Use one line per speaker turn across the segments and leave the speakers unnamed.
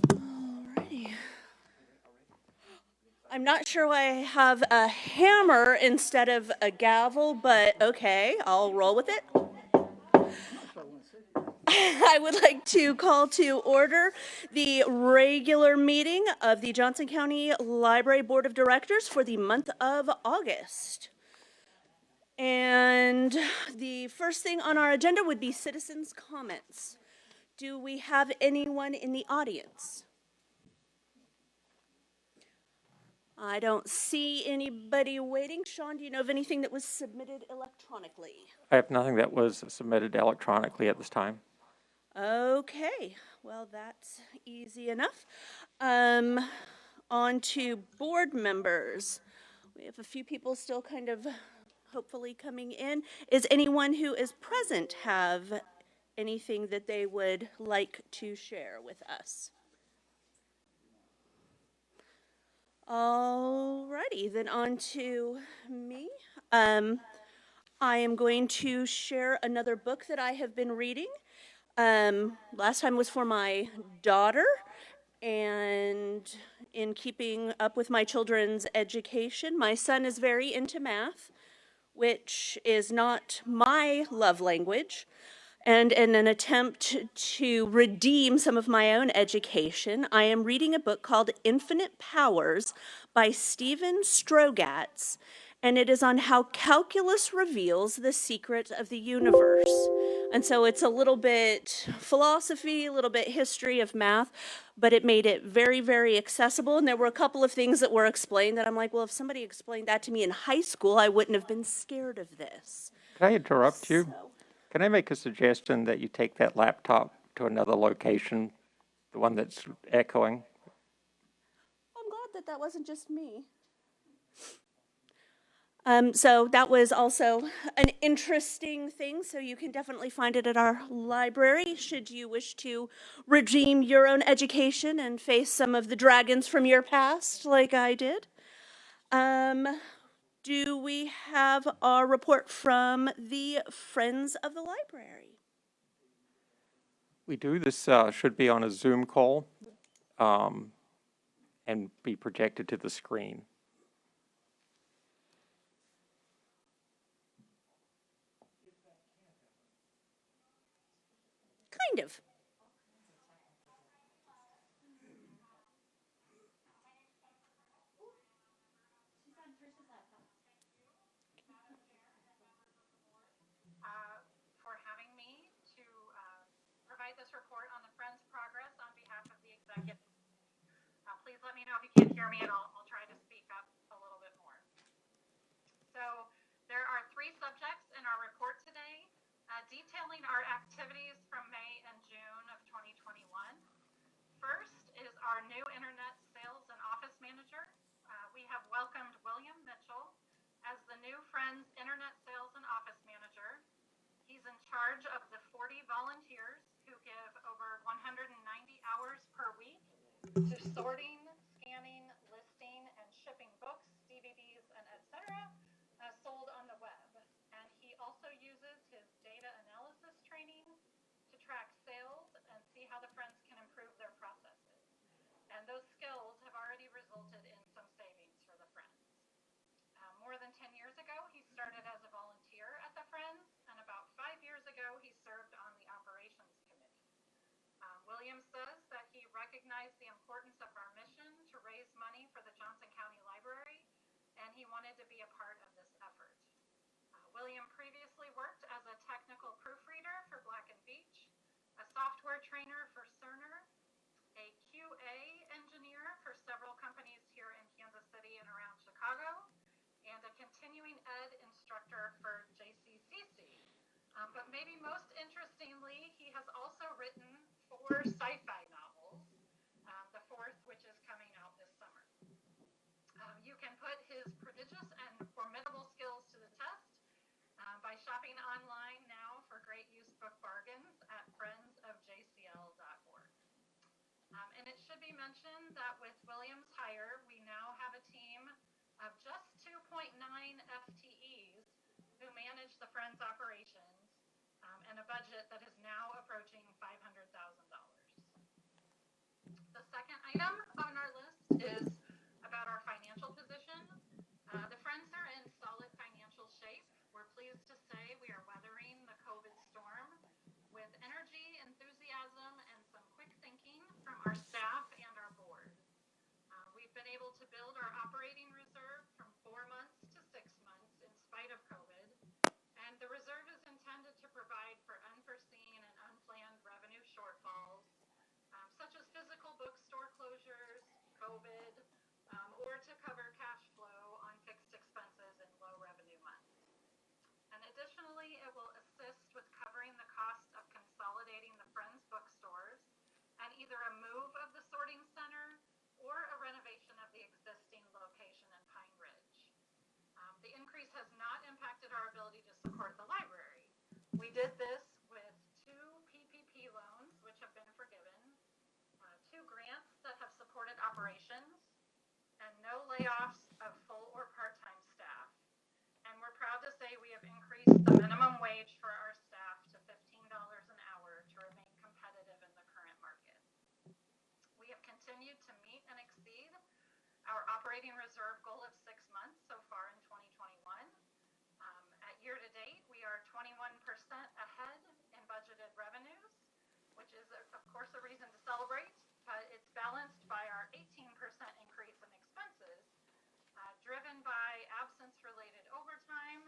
Alrighty. I'm not sure why I have a hammer instead of a gavel, but okay, I'll roll with it. I would like to call to order the regular meeting of the Johnson County Library Board of Directors for the month of August. And the first thing on our agenda would be citizens' comments. Do we have anyone in the audience? I don't see anybody waiting. Sean, do you know of anything that was submitted electronically?
I have nothing that was submitted electronically at this time.
Okay, well, that's easy enough. On to board members. We have a few people still kind of hopefully coming in. Is anyone who is present have anything that they would like to share with us? Alrighty, then on to me. I am going to share another book that I have been reading. Last time was for my daughter, and in keeping up with my children's education, my son is very into math, which is not my love language. And in an attempt to redeem some of my own education, I am reading a book called Infinite Powers by Stephen Strogatz, and it is on how calculus reveals the secret of the universe. And so it's a little bit philosophy, a little bit history of math, but it made it very, very accessible. And there were a couple of things that were explained that I'm like, well, if somebody explained that to me in high school, I wouldn't have been scared of this.
Can I interrupt you? Can I make a suggestion that you take that laptop to another location, the one that's echoing?
I'm glad that wasn't just me. So that was also an interesting thing, so you can definitely find it at our library should you wish to redeem your own education and face some of the dragons from your past like I did. Do we have our report from the Friends of the Library?
We do. This should be on a Zoom call and be projected to the screen.
Kind of.
For having me to provide this report on the Friends' progress on behalf of the executive. Please let me know if you can't hear me, and I'll try to speak up a little bit more. So there are 3 subjects in our report today, detailing our activities from May and June of 2021. First is our new Internet Sales and Office Manager. We have welcomed William Mitchell as the new Friends Internet Sales and Office Manager. He's in charge of the 40 volunteers who give over 190 hours per week to sorting, scanning, listing, and shipping books, DVDs, and etc. Sold on the web. And he also uses his data analysis training to track sales and see how the Friends can improve their processes. And those skills have already resulted in some savings for the Friends. More than 10 years ago, he started as a volunteer at the Friends, and about 5 years ago, he served on the operations committee. William says that he recognized the importance of our mission to raise money for the Johnson County Library, and he wanted to be a part of this effort. William previously worked as a technical proofreader for Black & Veatch, a software trainer for Cerner, a QA engineer for several companies here in Kansas City and around Chicago, and a continuing ed instructor for JCCC. But maybe most interestingly, he has also written 4 sci-fi novels, the 4th which is coming out this summer. You can put his prodigious and formidable skills to the test by shopping online now for great used book bargains at friendsofjcl.org. And it should be mentioned that with William's hire, we now have a team of just 2.9 FTEs who manage the Friends operations and a budget that is now approaching $500,000. second item on our list is about our financial position. The Friends are in solid financial shape. We're pleased to say we are weathering the COVID storm with energy, enthusiasm, and some quick thinking from our staff and our board. We've been able to build our operating reserve from 4 months to 6 months in spite of COVID, and the reserve is intended to provide for unforeseen and unplanned revenue shortfalls, such as physical bookstore closures, COVID, or to cover cash flow on fixed expenses in low revenue months. And additionally, it will assist with covering the cost of consolidating the Friends bookstores and either a move of the sorting center or a renovation of the existing location in Pine Ridge. The increase has not impacted our ability to support the library. We did this with 2 PPP loans, which have been forgiven, 2 grants that have supported operations, and no layoffs of full or part-time staff. And we're proud to say we have increased the minimum wage for our staff to $15 an hour to remain competitive in the current market. We have continued to meet and exceed our operating reserve goal of 6 months so far in 2021. At year to date, we are 21% ahead in budgeted revenues, which is, of course, a reason to celebrate, but it's balanced by our 18% increase in expenses, driven by absence-related overtime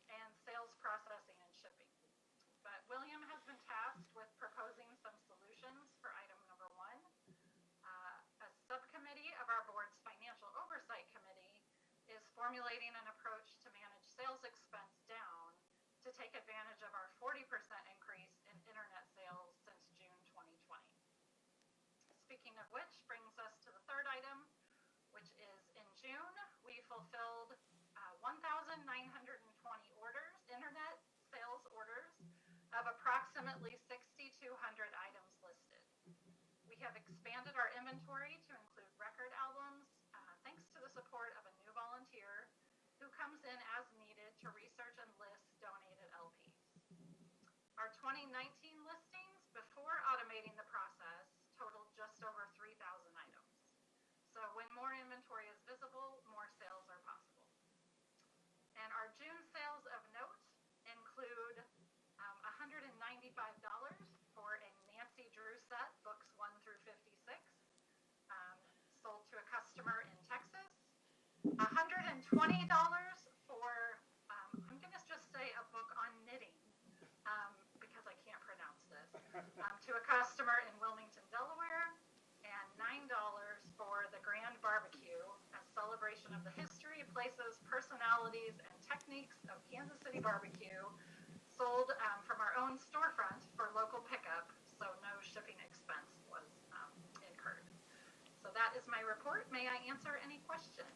and sales processing and shipping. But William has been tasked with proposing some solutions for item number 1. A subcommittee of our board's financial oversight committee is formulating an approach to manage sales expense down to take advantage of our 40% increase in internet sales since June 2020. Speaking of which, brings us to the third item, which is in June, we fulfilled 1,920 orders, internet sales orders, of approximately 6,200 items listed. We have expanded our inventory to include record albums, thanks to the support of a new volunteer who comes in as needed to research and list donated LPs. Our 2019 listings before automating the process totaled just over 3,000 items. So when more inventory is visible, more sales are possible. And our June sales of note include $195 for a Nancy Drew set, books 1 through 56, sold to a customer in Texas. $120 for, I'm going to just say a book on knitting, because I can't pronounce this, to a customer in Wilmington, Delaware. And $9 for the Grand Barbecue, a celebration of the history, places, personalities, and techniques of Kansas City barbecue, sold from our own storefront for local pickup, so no shipping expense was incurred. So that is my report. May I answer any questions?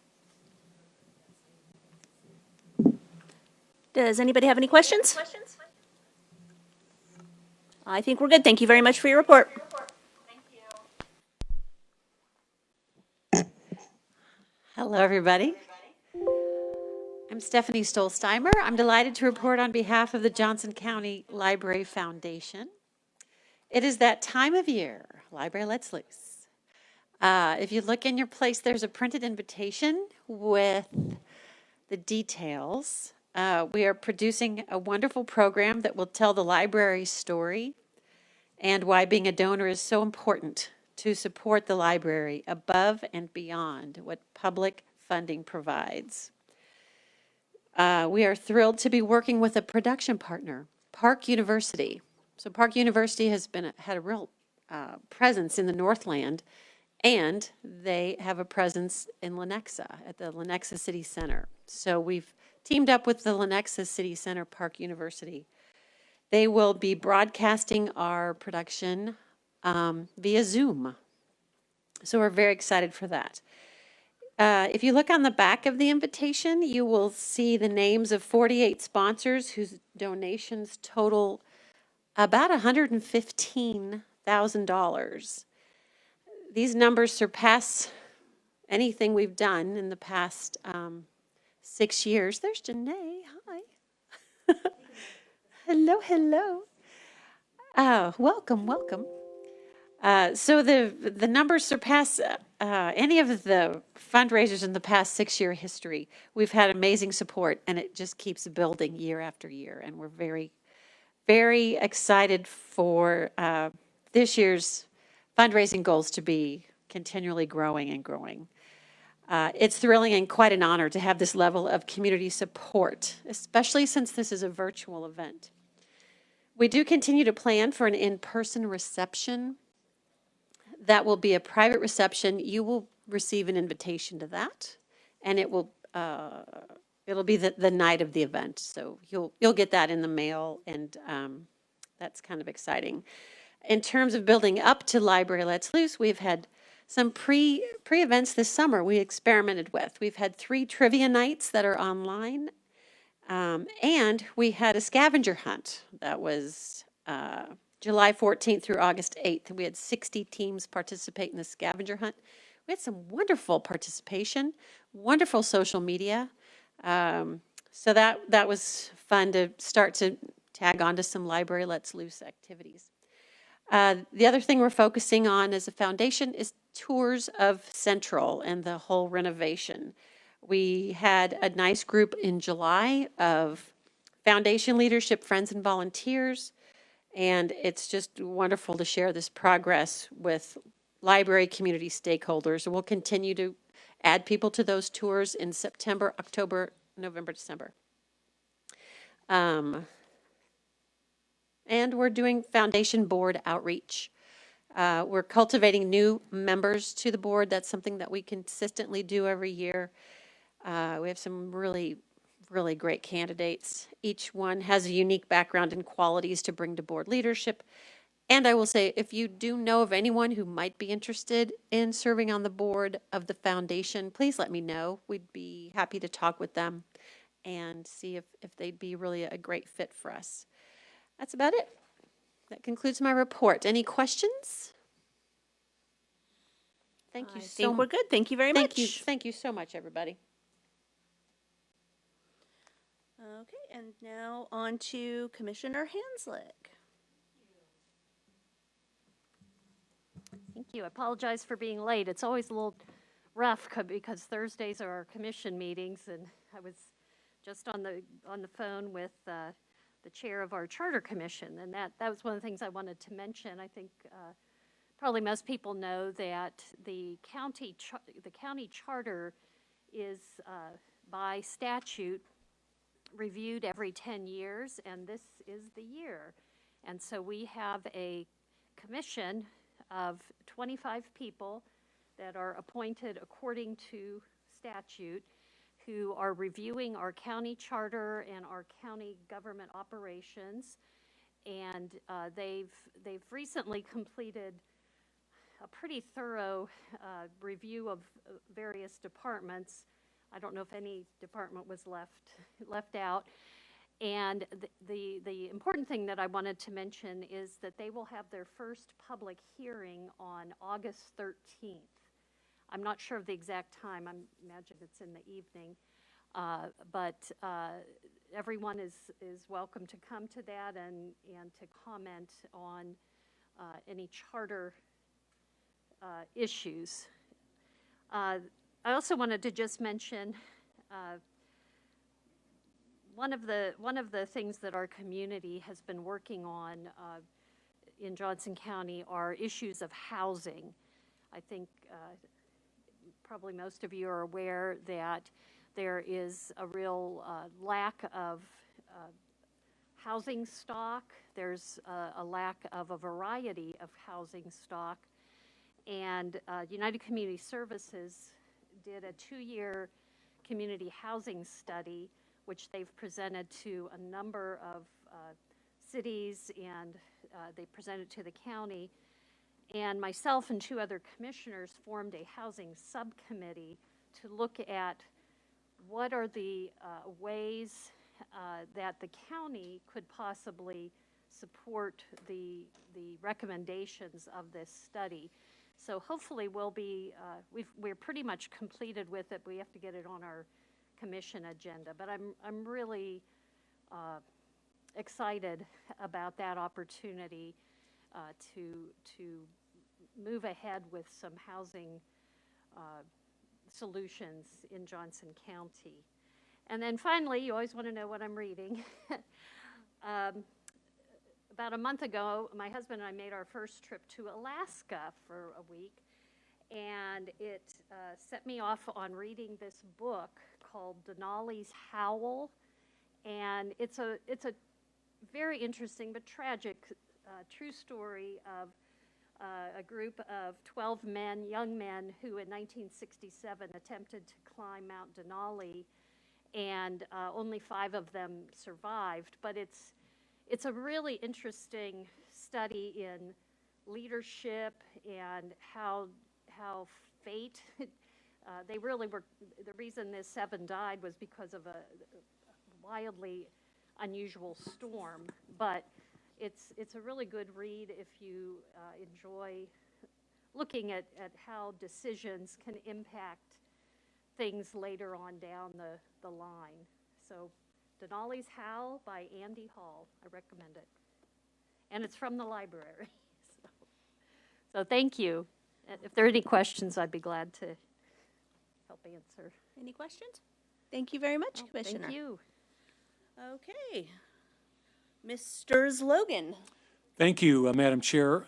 Does anybody have any questions? I think we're good. Thank you very much for your report.
Thank you.
Hello, everybody. I'm Stephanie Stolsteimer. I'm delighted to report on behalf of the Johnson County Library Foundation. It is that time of year, Library Lets Loose. If you look in your place, there's a printed invitation with the details. We are producing a wonderful program that will tell the library's story and why being a donor is so important to support the library above and beyond what public funding provides. We are thrilled to be working with a production partner, Park University. So Park University has had a real presence in the Northland, and they have a presence in Lenexa at the Lenexa City Center. So we've teamed up with the Lenexa City Center, Park University. They will be broadcasting our production via Zoom. So we're very excited for that. If you look on the back of the invitation, you will see the names of 48 sponsors whose donations total about $115,000. These numbers surpass anything we've done in the past 6 years. There's Janae. Hi. Hello, hello. Welcome, welcome. So the numbers surpass any of the fundraisers in the past 6-year history. We've had amazing support, and it just keeps building year after year. And we're very, very excited for this year's fundraising goals to be continually growing and growing. It's thrilling and quite an honor to have this level of community support, especially since this is a virtual event. We do continue to plan for an in-person reception. That will be a private reception. You will receive an invitation to that, and it'll be the night of the event. So you'll get that in the mail, and that's kind of exciting. In terms of building up to Library Let's Loose, we've had some pre-events this summer we experimented with. We've had 3 trivia nights that are online, and we had a scavenger hunt that was July 14th through August 8th. We had 60 teams participate in the scavenger hunt. We had some wonderful participation, wonderful social media. So that was fun to start to tag on to some Library Let's Loose activities. The other thing we're focusing on as a foundation is tours of Central and the whole renovation. We had a nice group in July of foundation leadership, friends, and volunteers, and it's just wonderful to share this progress with library community stakeholders. We'll continue to add people to those tours in September, October, November, December. And we're doing foundation board outreach. We're cultivating new members to the board. That's something that we consistently do every year. We have some really great candidates. Each one has a unique background and qualities to bring to board leadership. And I will say, if you do know of anyone who might be interested in serving on the board of the foundation, please let me know. We'd be happy to talk with them and see if they'd be really a great fit for us. That's about it. That concludes my report. Any questions? Thank you
I think we're good. Thank you very much.
Thank you so much, everybody.
Okay, and now on to Commissioner Hanslick.
Thank you. I apologize for being late. It's always a little rough because Thursdays are our commission meetings, and I was just on the phone with the chair of our charter commission, and that was one of the things I wanted to mention. I think probably most people know that the county charter is by statute reviewed every 10 years, and this is the year. And so we have a commission of 25 people that are appointed according to statute who are reviewing our county charter and our county government operations. And they've recently completed a pretty thorough review of various departments. I don't know if any department was left out. And the important thing that I wanted to mention is that they will have their first public hearing on August 13th. I'm not sure of the exact time. I imagine it's in the evening. But everyone is welcome to come to that and to comment on any charter issues. I also wanted to just mention one of the things that our community has been working on in Johnson County are issues of housing. I think probably most of you are aware that there is a real lack of housing stock. There's a lack of a variety of housing stock. And United Community Services did a 2-year community housing study, which they've presented to a number of cities, and they presented to the county. And myself and 2 other commissioners formed a housing subcommittee to look at what are the ways that the county could possibly support the recommendations of this study. So hopefully we're pretty much completed with it. We have to get it on our commission agenda, but I'm really excited about that opportunity to move ahead with some housing solutions in Johnson County. And then finally, you always want to know what I'm reading. About a month ago, my husband and I made our first trip to Alaska for a week, and it set me off on reading this book called Denali's Howl, and it's a very interesting but tragic true story of a group of 12 men, young men, who in 1967 attempted to climb Mount Denali, and only 5 of them survived. But it's a really interesting study in leadership and how fate, they really were, the reason this 7 died was because of a wildly unusual storm. But it's a really good read if you enjoy looking at how decisions can impact things later on down the line. So Denali's Howl by Andy Hall. I recommend it. And it's from the library. So thank you. If there are any questions, I'd be glad to help answer.
Any questions? Thank you very much, Commissioner.
Thank you.
Okay. Mr. Logan.
Thank you, Madam Chair.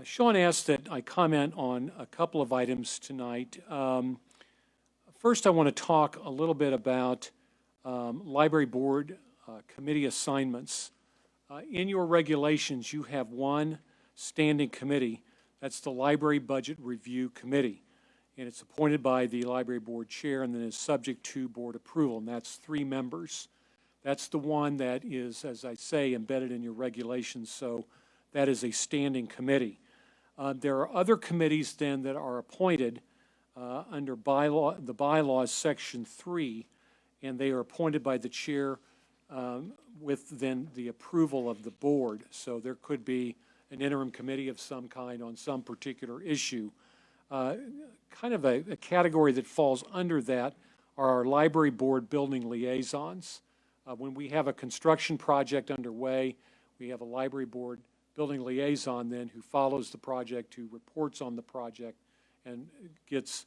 Sean asked that I comment on a couple of items tonight. First, I want to talk a little bit about Library Board committee assignments. In your regulations, you have one standing committee. That's the Library Budget Review Committee. And it's appointed by the Library Board Chair and then is subject to board approval, and that's 3 members. That's the one that is, as I say, embedded in your regulations, so that is a standing committee. There are other committees then that are appointed under the bylaws section 3, and they are appointed by the chair with then the approval of the board. So there could be an interim committee of some kind on some particular issue. Kind of a category that falls under that are our library board building liaisons. When we have a construction project underway, we have a library board building liaison then who follows the project, who reports on the project, and gets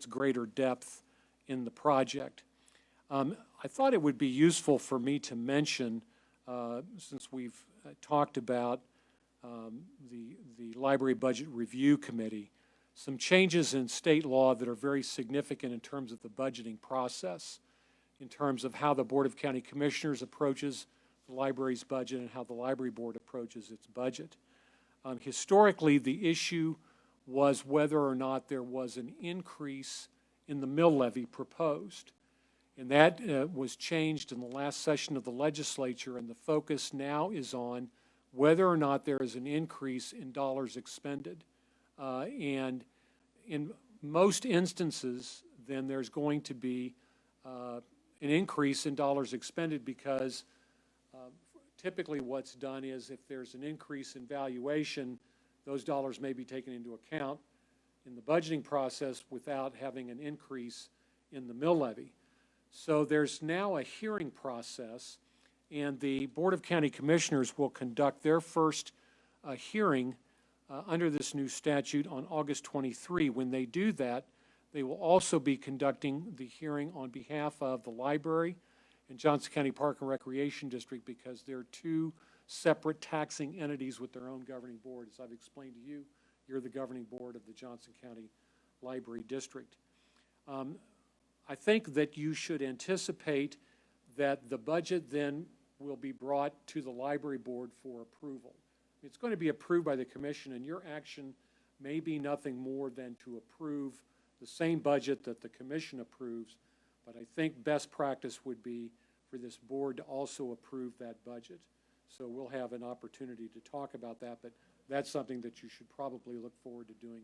greater depth in the project. I thought it would be useful for me to mention, since we've talked about the Library Budget Review Committee, some changes in state law that are very significant in terms of the budgeting process, in terms of how the Board of County Commissioners approaches the library's budget and how the Library Board approaches its budget. Historically, the issue was whether or not there was an increase in the mill levy proposed. And that was changed in the last session of the legislature, and the focus now is on whether or not there is an increase in dollars expended. And in most instances, then there's going to be an increase in dollars expended because typically what's done is if there's an increase in valuation, those dollars may be taken into account in the budgeting process without having an increase in the mill levy. So there's now a hearing process, and the Board of County Commissioners will conduct their first hearing under this new statute on August 23. When they do that, they will also be conducting the hearing on behalf of the library and Johnson County Park and Recreation District, because they're 2 separate taxing entities with their own governing board. As I've explained to you, you're the governing board of the Johnson County Library District. I think that you should anticipate that the budget then will be brought to the library board for approval. It's going to be approved by the commission, and your action may be nothing more than to approve the same budget that the commission approves, but I think best practice would be for this board to also approve that budget. So we'll have an opportunity to talk about that, but that's something that you should probably look forward to doing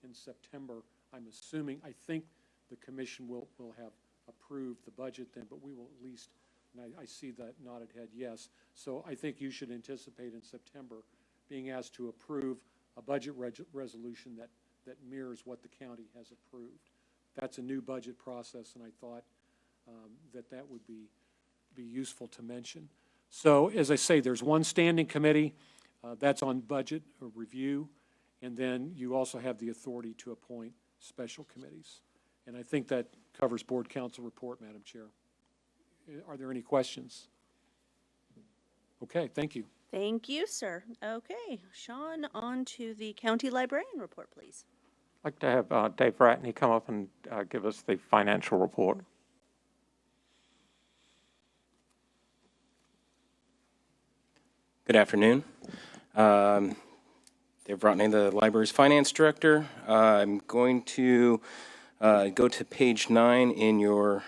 in September. I'm assuming, I think the commission will have approved the budget then, but we will at least, and I see that nodded head yes. So I think you should anticipate in September being asked to approve a budget resolution that mirrors what the county has approved. That's a new budget process, and I thought that would be useful to mention. So as I say, there's one standing committee. That's on budget review, and then you also have the authority to appoint special committees. And I think that covers board council report, Madam Chair. Are there any questions? Okay, thank you.
Thank you, sir. Okay, Sean, on to the county librarian report, please.
I'd like to have Dave Ratney come up and give us the financial report.
Good afternoon. Dave Ratney, the library's finance director. I'm going to go to page 9 in your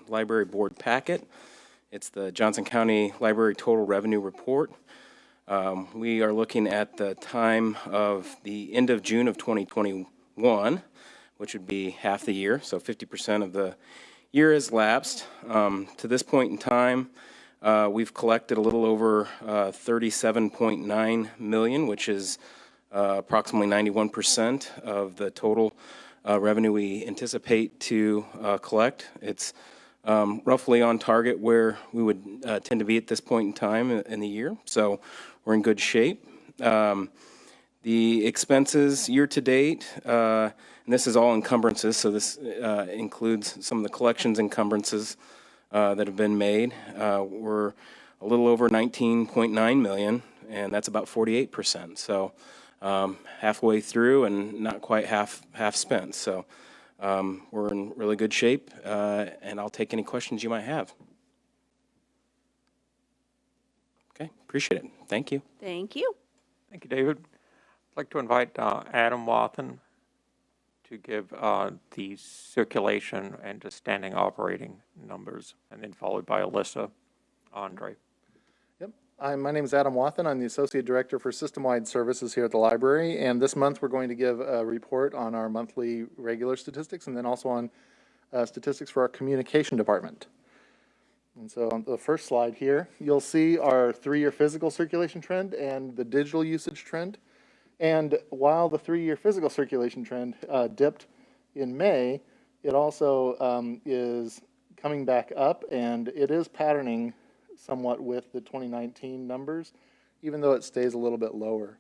library board packet. It's the Johnson County Library Total Revenue Report. We are looking at the time of the end of June of 2021, which would be half the year, so 50% of the year has lapsed. To this point in time, we've collected a little over $37.9 million, which is approximately 91% of the total revenue we anticipate to collect. It's roughly on target where we would tend to be at this point in time in the year, so we're in good shape. The expenses year to date, and this is all encumbrances, so this includes some of the collections encumbrances that have been made. We're a little over 19.9 million, and that's about 48%. So halfway through and not quite half spent. So we're in really good shape, and I'll take any questions you might have. Okay, appreciate it. Thank you.
Thank you.
Thank you, David. I'd like to invite Adam Wathen to give the circulation and just standing operating numbers, and then followed by Alyssa, Andre.
Yep. My name is Adam Wathen. I'm the Associate Director for System-Wide Services here at the library, and this month we're going to give a report on our monthly regular statistics and then also on statistics for our communication department. And so on the first slide here, you'll see our 3-year physical circulation trend and the digital usage trend. And while the 3-year physical circulation trend dipped in May, it also is coming back up, and it is patterning somewhat with the 2019 numbers, even though it stays a little bit lower.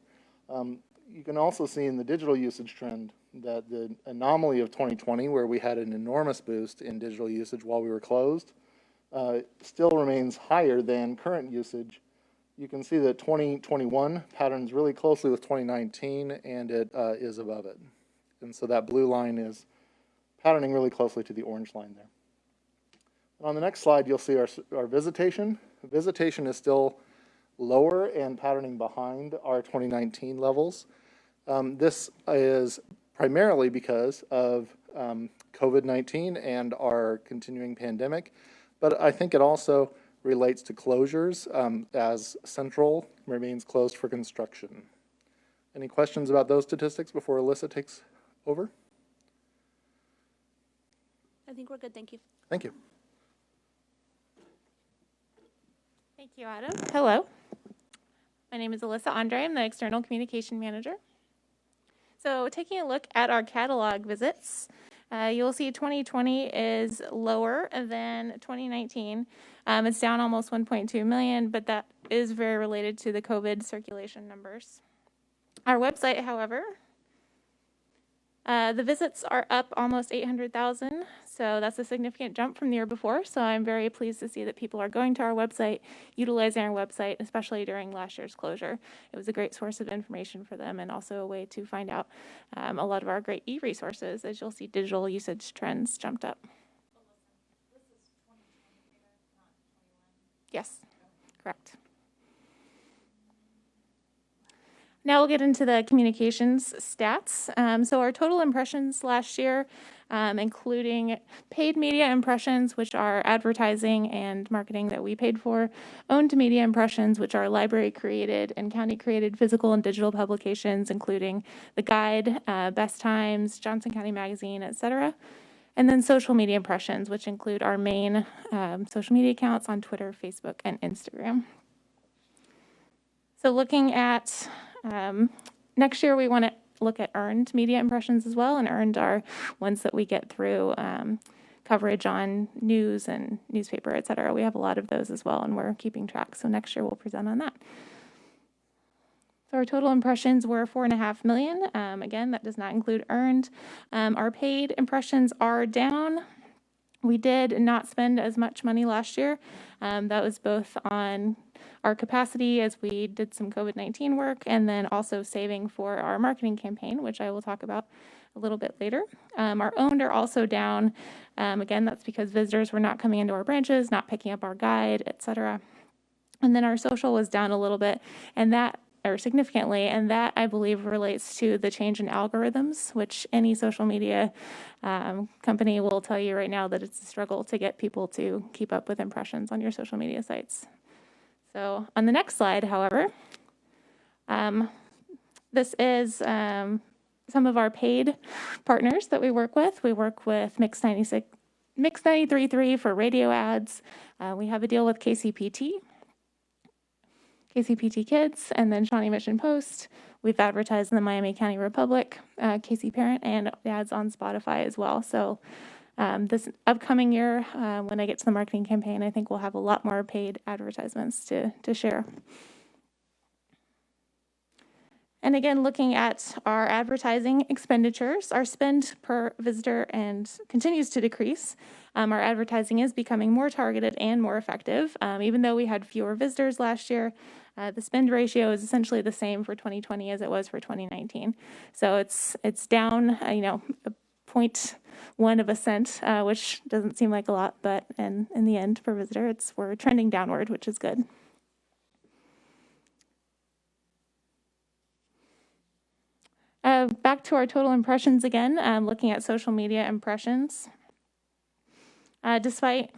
You can also see in the digital usage trend that the anomaly of 2020, where we had an enormous boost in digital usage while we were closed, still remains higher than current usage. You can see that 2021 patterns really closely with 2019, and it is above it. And so that blue line is patterning really closely to the orange line there. And on the next slide, you'll see our visitation. Visitation is still lower and patterning behind our 2019 levels. This is primarily because of COVID-19 and our continuing pandemic, but I think it also relates to closures as Central remains closed for construction. Any questions about those statistics before Alyssa takes over?
I think we're good. Thank you.
Thank you.
Thank you, Adam. Hello. My name is Alyssa Andre. I'm the External Communication Manager. So taking a look at our catalog visits, you'll see 2020 is lower than 2019. It's down almost 1.2 million, but that is very related to the COVID circulation numbers. Our website, however, the visits are up almost 800,000, so that's a significant jump from the year before. So I'm very pleased to see that people are going to our website, utilizing our website, especially during last year's closure. It was a great source of information for them and also a way to find out a lot of our great e-resources. As you'll see, digital usage trends jumped up. Yes, correct. Now we'll get into the communications stats. So our total impressions last year, including paid media impressions, which are advertising and marketing that we paid for, owned media impressions, which are library-created and county-created physical and digital publications, including The Guide, Best Times, Johnson County Magazine, etc., and then social media impressions, which include our main social media accounts on Twitter, Facebook, and Instagram. So looking at next year, we want to look at earned media impressions as well, and earned are ones that we get through coverage on news and newspaper, et cetera. We have a lot of those as well, and we're keeping track. So next year, we'll present on that. So our total impressions were 4.5 million. Again, that does not include earned. Our paid impressions are down. We did not spend as much money last year. That was both on our capacity as we did some COVID-19 work, and then also saving for our marketing campaign, which I will talk about a little bit later. Our owned are also down. Again, that's because visitors were not coming into our branches, not picking up our guide, etc. And then our social was down a little bit, and that, or significantly, and that I believe relates to the change in algorithms, which any social media company will tell you right now that it's a struggle to get people to keep up with impressions on your social media sites. So on the next slide, however, this is some of our paid partners that we work with. We work with Mix 93.3 for radio ads. We have a deal with KCPT Kids, and then Shawnee Mission Post. We've advertised in the Miami County Republic, KC Parent, and ads on Spotify as well. So this upcoming year, when I get to the marketing campaign, I think we'll have a lot more paid advertisements to share. And again, looking at our advertising expenditures, our spend per visitor and continues to decrease. Our advertising is becoming more targeted and more effective. Even though we had fewer visitors last year, the spend ratio is essentially the same for 2020 as it was for 2019. So it's down, 0.1 of a cent, which doesn't seem like a lot, but in the end, per visitor, we're trending downward, which is good. Back to our total impressions again, looking at social media impressions. Despite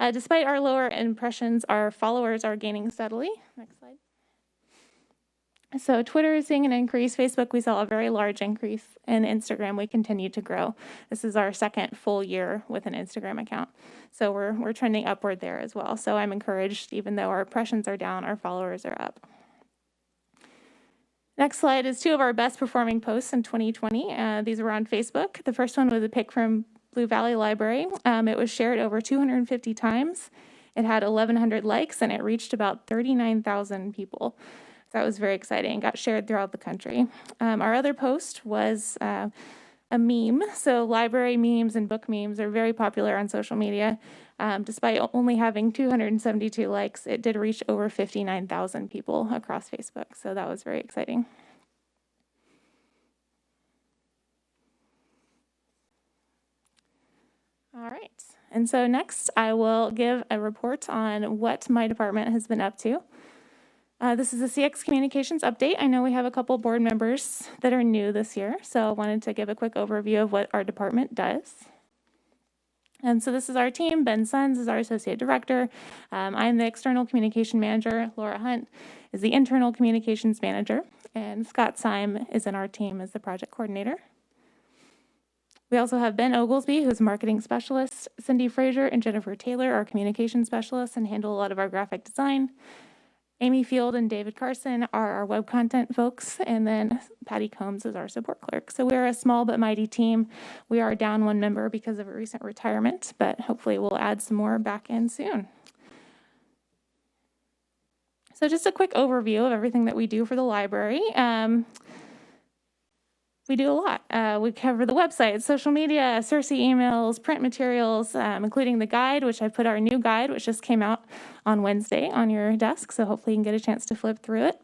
our lower impressions, our followers are gaining steadily. Next slide. So Twitter is seeing an increase. Facebook, we saw a very large increase. And Instagram, we continue to grow. This is our second full year with an Instagram account. So we're trending upward there as well. So I'm encouraged, even though our impressions are down, our followers are up. Next slide is two of our best performing posts in 2020. These were on Facebook. The first one was a pic from Blue Valley Library. It was shared over 250 times. It had 1,100 likes, and it reached about 39,000 people. So that was very exciting. It got shared throughout the country. Our other post was a meme. So library memes and book memes are very popular on social media. Despite only having 272 likes, it did reach over 59,000 people across Facebook. So that was very exciting. All right. And so next, I will give a report on what my department has been up to. This is a CX Communications update. I know we have a couple board members that are new this year, so I wanted to give a quick overview of what our department does. And so this is our team. Ben Sons is our associate director. I'm the external communication manager. Laura Hunt is the internal communications manager. And Scott Syme is in our team as the project coordinator. We also have Ben Oglesby, who's marketing specialist. Cindy Frazier and Jennifer Taylor are communication specialists and handle a lot of our graphic design. Amy Field and David Carson are our web content folks, and then Patty Combs is our support clerk. So we're a small but mighty team. We are down one member because of a recent retirement, but hopefully we'll add some more back in soon. So just a quick overview of everything that we do for the library. We do a lot. We cover the website, social media, CIRCE emails, print materials, including the guide, which I put our new guide, which just came out on Wednesday on your desk. So hopefully you can get a chance to flip through it.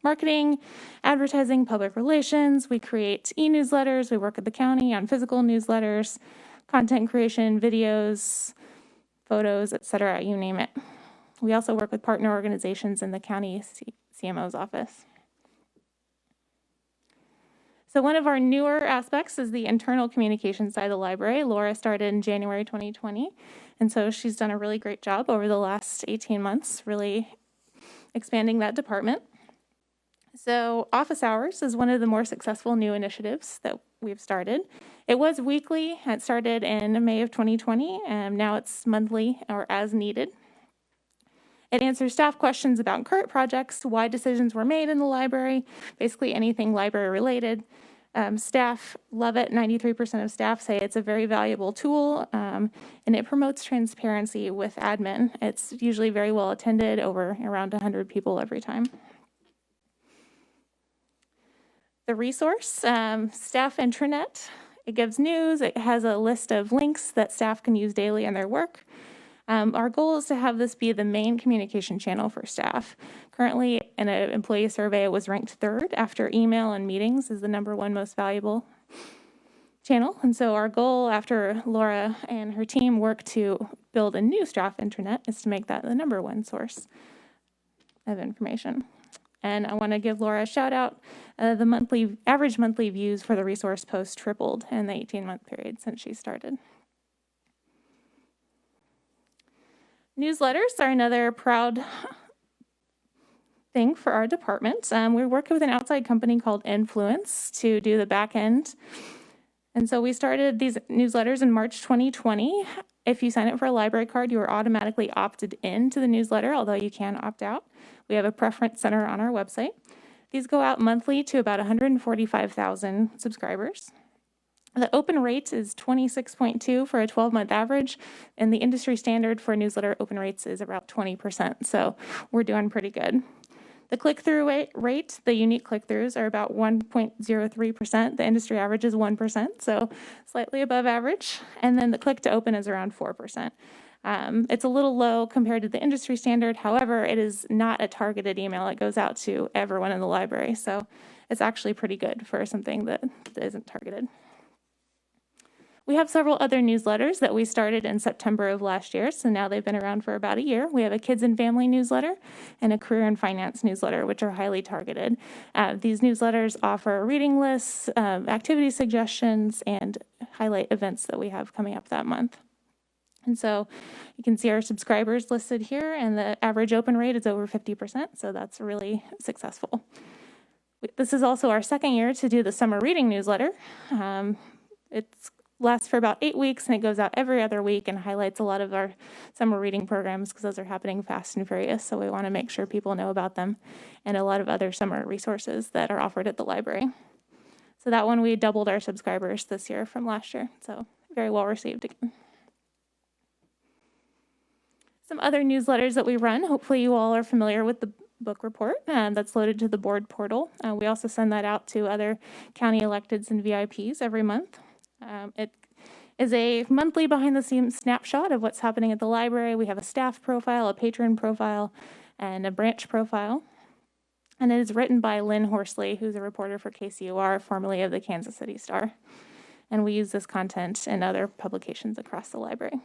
Marketing, advertising, public relations. We create e-newsletters. We work at the county on physical newsletters, content creation, videos, photos, etc. You name it. We also work with partner organizations in the county CMO's office. So one of our newer aspects is the internal communication side of the library. Laura started in January 2020, and so she's done a really great job over the last 18 months, really expanding that department. So office hours is one of the more successful new initiatives that we've started. It was weekly. It started in May of 2020, and now it's monthly or as needed. It answers staff questions about current projects, why decisions were made in the library, basically anything library related. Staff love it. 93% of staff say it's a very valuable tool, and it promotes transparency with admin. It's usually very well attended, over around 100 people every time. The resource, staff intranet. It gives news. It has a list of links that staff can use daily in their work. Our goal is to have this be the main communication channel for staff. Currently, in an employee survey, it was ranked 3rd after email and meetings is the #1 most valuable channel. And so our goal, after Laura and her team work to build a new staff intranet, is to make that the #1 source of information. And I want to give Laura a shout out. The average monthly views for the resource post tripled in the 18-month period since she started. Newsletters are another proud thing for our department. We're working with an outside company called Influence to do the back end. And so we started these newsletters in March 2020. If you sign up for a library card, you are automatically opted into the newsletter, although you can opt out. We have a preference center on our website. These go out monthly to about 145,000 subscribers. The open rate is 26.2 for a 12-month average, and the industry standard for newsletter open rates is about 20%, so we're doing pretty good. The click-through rate, the unique click-throughs, are about 1.03%. The industry average is 1%, so slightly above average. And then the click-to-open is around 4%. It's a little low compared to the industry standard. However, it is not a targeted email. It goes out to everyone in the library, so it's actually pretty good for something that isn't targeted. We have several other newsletters that we started in September of last year, so now they've been around for about a year. We have a kids and family newsletter and a career and finance newsletter, which are highly targeted. These newsletters offer reading lists, activity suggestions, and highlight events that we have coming up that month. And so you can see our subscribers listed here, and the average open rate is over 50%, so that's really successful. This is also our 2nd year to do the summer reading newsletter. It lasts for about 8 weeks, and it goes out every other week and highlights a lot of our summer reading programs because those are happening fast and furious, so we want to make sure people know about them, and a lot of other summer resources that are offered at the library. So that one, we doubled our subscribers this year from last year, so very well received again. Some other newsletters that we run, hopefully you all are familiar with the book report that's loaded to the board portal. We also send that out to other county electeds and VIPs every month. It is a monthly behind-the-scenes snapshot of what's happening at the library. We have a staff profile, a patron profile, and a branch profile. And it is written by Lynn Horsley, who's a reporter for KCUR, formerly of the Kansas City Star. And we use this content in other publications across the library.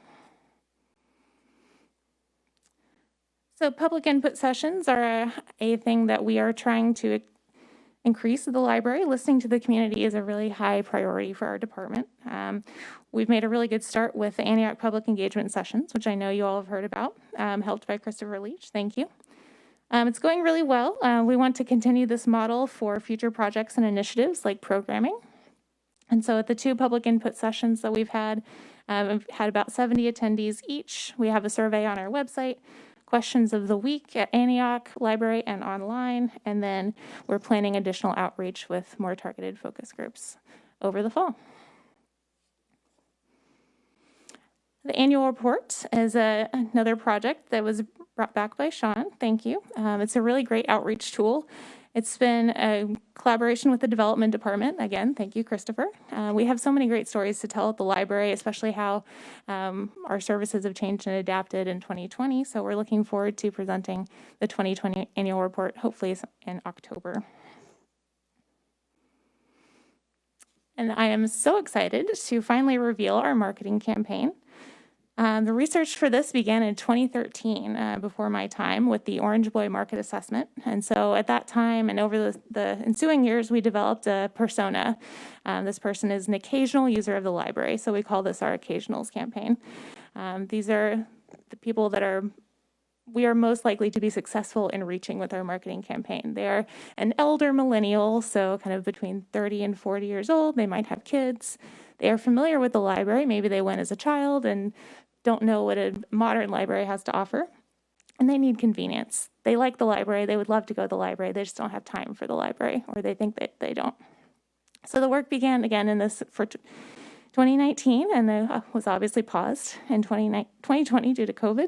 So public input sessions are a thing that we are trying to increase at the library. Listening to the community is a really high priority for our department. We've made a really good start with the Antioch Public Engagement Sessions, which I know you all have heard about, helped by Christopher Leach. Thank you. It's going really well. We want to continue this model for future projects and initiatives like programming. And so at the 2 public input sessions that we've had about 70 attendees each. We have a survey on our website, questions of the week at Antioch Library and online, and then we're planning additional outreach with more targeted focus groups over the fall. The annual report is another project that was brought back by Sean. Thank you. It's a really great outreach tool. It's been a collaboration with the development department. Again, thank you, Christopher. We have so many great stories to tell at the library, especially how our services have changed and adapted in 2020. So we're looking forward to presenting the 2020 annual report, hopefully in October. And I am so excited to finally reveal our marketing campaign. The research for this began in 2013, before my time, with the Orange Boy Market Assessment. And so at that time and over the ensuing years, we developed a persona. This person is an occasional user of the library, so we call this our Occasionals campaign. These are the people that we are most likely to be successful in reaching with our marketing campaign. They are an elder millennial, so kind of between 30 and 40 years old. They might have kids. They are familiar with the library. Maybe they went as a child and don't know what a modern library has to offer. And they need convenience. They like the library. They would love to go to the library. They just don't have time for the library, or they think that they don't. So the work began again in this for 2019 and then was obviously paused in 2020 due to COVID.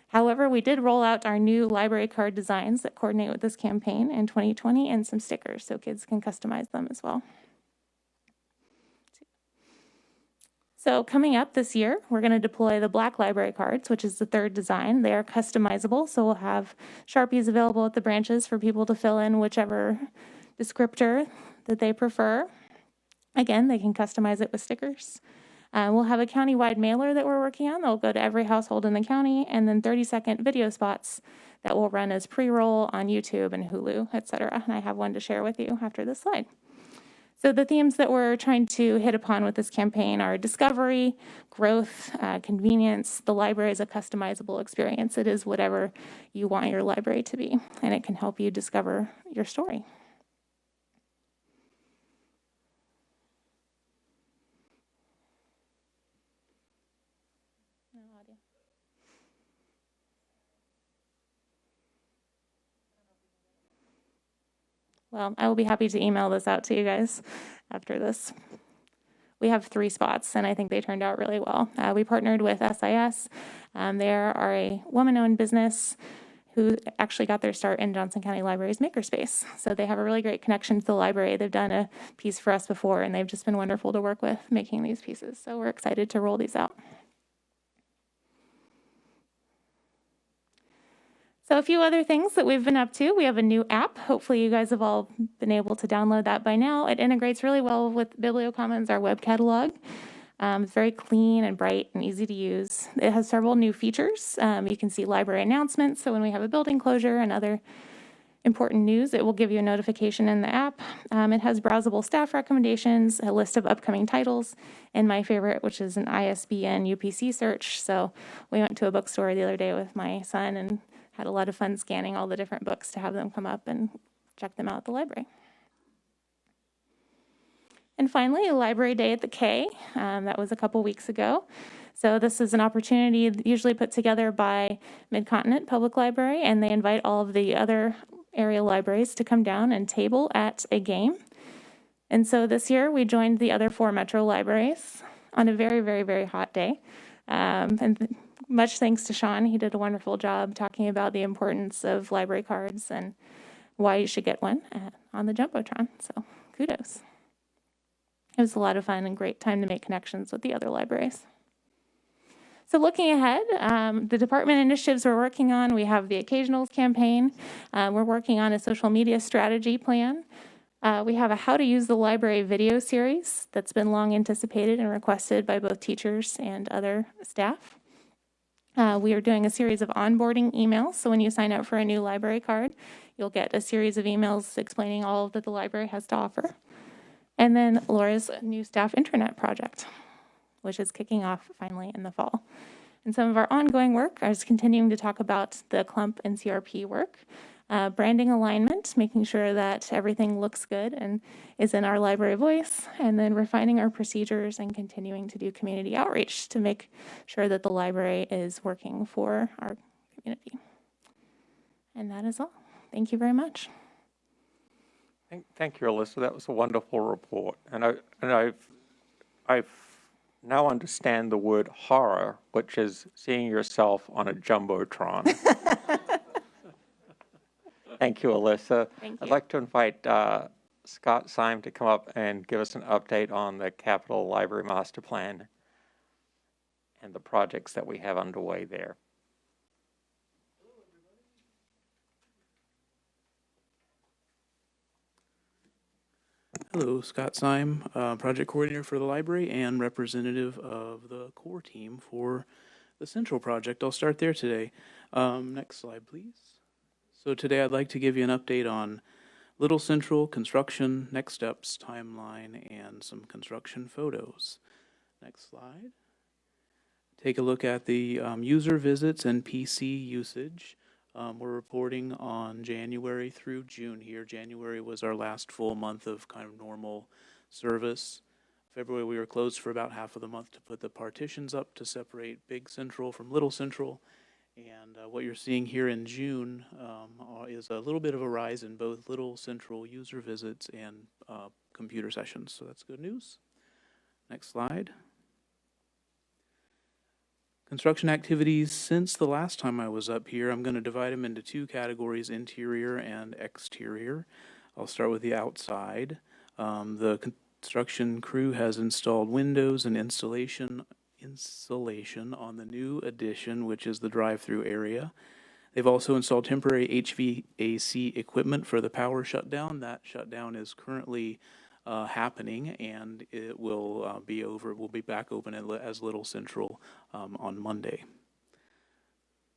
However, we did roll out our new library card designs that coordinate with this campaign in 2020 and some stickers so kids can customize them as well. So coming up this year, we're going to deploy the black library cards, which is the third design. They are customizable, so we'll have Sharpies available at the branches for people to fill in whichever descriptor that they prefer. Again, they can customize it with stickers. We'll have a county-wide mailer that we're working on that will go to every household in the county, and then 30-second video spots that will run as pre-roll on YouTube and Hulu, etc. And I have one to share with you after this slide. So the themes that we're trying to hit upon with this campaign are discovery, growth, convenience. The library is a customizable experience. It is whatever you want your library to be, and it can help you discover your story. No audio. Well, I will be happy to email this out to you guys after this. We have 3 spots, and I think they turned out really well. We partnered with SIS. They are a woman-owned business who actually got their start in Johnson County Library's Makerspace. So they have a really great connection to the library. They've done a piece for us before, and they've just been wonderful to work with making these pieces. So we're excited to roll these out. So a few other things that we've been up to. We have a new app. Hopefully you guys have all been able to download that by now. It integrates really well with BiblioCommons, our web catalog. It's very clean and bright and easy to use. It has several new features. You can see library announcements. So when we have a building closure and other important news, it will give you a notification in the app. It has browsable staff recommendations, a list of upcoming titles, and my favorite, which is an ISBN UPC search. So we went to a bookstore the other day with my son and had a lot of fun scanning all the different books to have them come up and check them out at the library. And finally, a library day at the K. That was a couple weeks ago. So this is an opportunity usually put together by Mid-Continent Public Library, and they invite all of the other area libraries to come down and table at a game. And so this year we joined the other 4 metro libraries on a very, very, very hot day. And much thanks to Sean. He did a wonderful job talking about the importance of library cards and why you should get one on the Jumbotron. So kudos. It was a lot of fun and great time to make connections with the other libraries. So looking ahead, the department initiatives we're working on, we have the Occasionals campaign. We're working on a social media strategy plan. We have a How to Use the Library video series that's been long anticipated and requested by both teachers and other staff. We are doing a series of onboarding emails. So when you sign up for a new library card, you'll get a series of emails explaining all that the library has to offer. And then Laura's new staff intranet project, which is kicking off finally in the fall. And some of our ongoing work is continuing to talk about the clump and CRP work, branding alignment, making sure that everything looks good and is in our library voice, and then refining our procedures and continuing to do community outreach to make sure that the library is working for our community. And that is all. Thank you very much.
Thank you, Alyssa. That was a wonderful report. And I've now understand the word horror, which is seeing yourself on a Jumbotron. Thank you, Alyssa.
Thank
I'd
you.
like to invite Scott Syme to come up and give us an update on the Capital Library Master Plan and the projects that we have underway there.
Hello, Scott Syme, project coordinator for the library and representative of the core team for the Central project. I'll start there today. Next slide, please. So today I'd like to give you an update on Little Central construction, next steps, timeline, and some construction photos. Next slide. Take a look at the user visits and PC usage. We're reporting on January through June here. January was our last full month of kind of normal service. February we were closed for about half of the month to put the partitions up to separate Big Central from Little Central. And what you're seeing here in June is a little bit of a rise in both Little Central user visits and computer sessions, so that's good news. Next slide. Construction activities since the last time I was up here, I'm going to divide them into two categories, interior and exterior. I'll start with the outside. The construction crew has installed windows and insulation on the new addition, which is the drive-through area. They've also installed temporary HVAC equipment for the power shutdown. That shutdown is currently happening, and it will be over. We'll be back open as Little Central on Monday.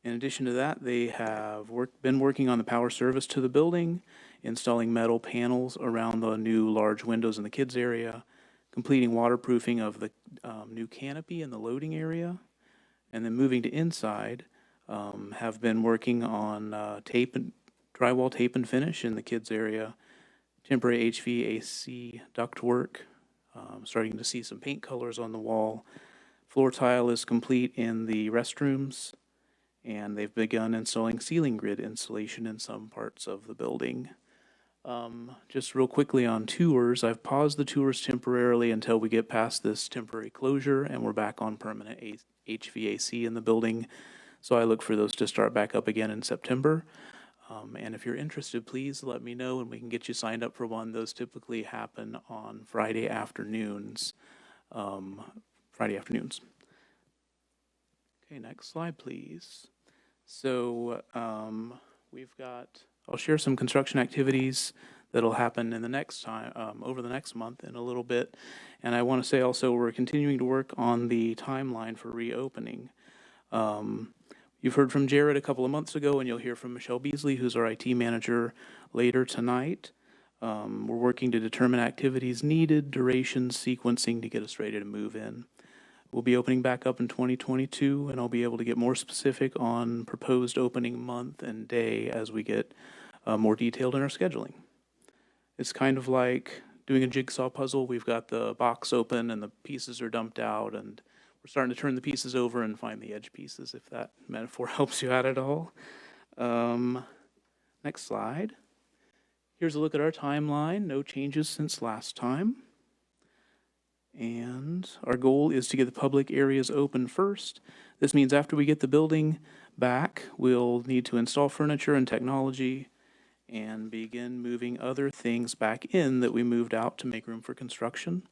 In addition to that, they have been working on the power service to the building, installing metal panels around the new large windows in the kids area, completing waterproofing of the new canopy in the loading area, and then moving to inside. Have been working on drywall tape and finish in the kids area, temporary HVAC ductwork, starting to see some paint colors on the wall. Floor tile is complete in the restrooms, and they've begun installing ceiling grid insulation in some parts of the building. Just real quickly on tours, I've paused the tours temporarily until we get past this temporary closure and we're back on permanent HVAC in the building. So I look for those to start back up again in September. And if you're interested, please let me know and we can get you signed up for one. Those typically happen on Friday afternoons. Okay, next slide, please. So I'll share some construction activities that'll happen in the next time, over the next month in a little bit. And I want to say also we're continuing to work on the timeline for reopening. You've heard from Jared a couple of months ago, and you'll hear from Michelle Beasley, who's our IT manager, later tonight. We're working to determine activities needed, durations, sequencing to get us ready to move in. We'll be opening back up in 2022, and I'll be able to get more specific on proposed opening month and day as we get more detailed in our scheduling. It's kind of like doing a jigsaw puzzle. We've got the box open and the pieces are dumped out, and we're starting to turn the pieces over and find the edge pieces, if that metaphor helps you out at all. Next slide. Here's a look at our timeline. No changes since last time. And our goal is to get the public areas open first. This means after we get the building back, we'll need to install furniture and technology and begin moving other things back in that we moved out to make room for construction,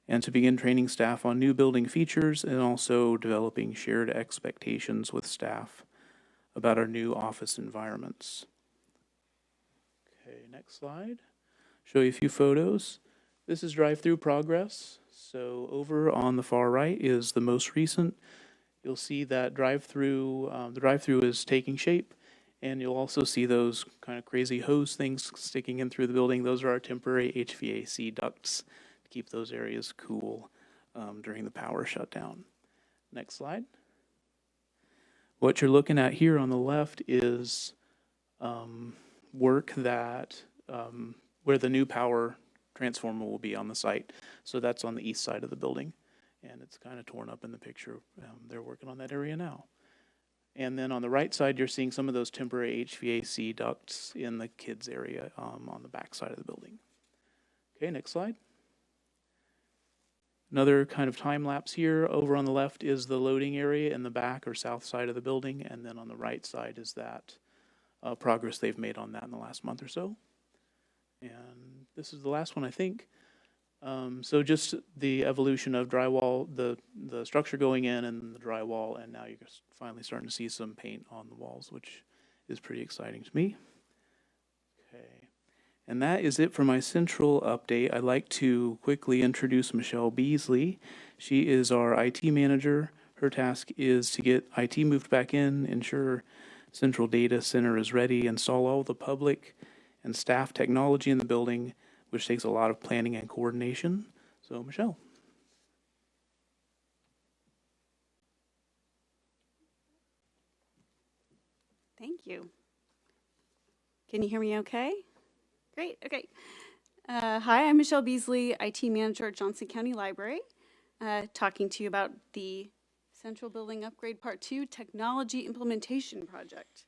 and to begin training staff on new building features and also developing shared expectations with staff about our new office environments. Okay, next slide. Show you a few photos. This is drive-through progress. So over on the far right is the most recent. You'll see that the drive-through is taking shape, and you'll also see those kind of crazy hose things sticking in through the building. Those are our temporary HVAC ducts to keep those areas cool during the power shutdown. Next slide. What you're looking at here on the left is work that where the new power transformer will be on the site. So that's on the east side of the building, and it's kind of torn up in the picture. They're working on that area now. And then on the right side, you're seeing some of those temporary HVAC ducts in the kids area on the back side of the building. Okay, next slide. Another kind of time lapse here. Over on the left is the loading area in the back or south side of the building, and then on the right side is that progress they've made on that in the last month or so. And this is the last one, I think. So just the evolution of drywall, the structure going in and the drywall, and now you're finally starting to see some paint on the walls, which is pretty exciting to me. Okay. And that is it for my central update. I'd like to quickly introduce Michelle Beasley. She is our IT manager. Her task is to get IT moved back in, ensure Central Data Center is ready, install all the public and staff technology in the building, which takes a lot of planning and coordination. So, Michelle.
Thank you. Can you hear me okay? Great, okay. Hi, I'm Michelle Beasley, IT manager at Johnson County Library, talking to you about the Central Building Upgrade Part 2 Technology Implementation Project.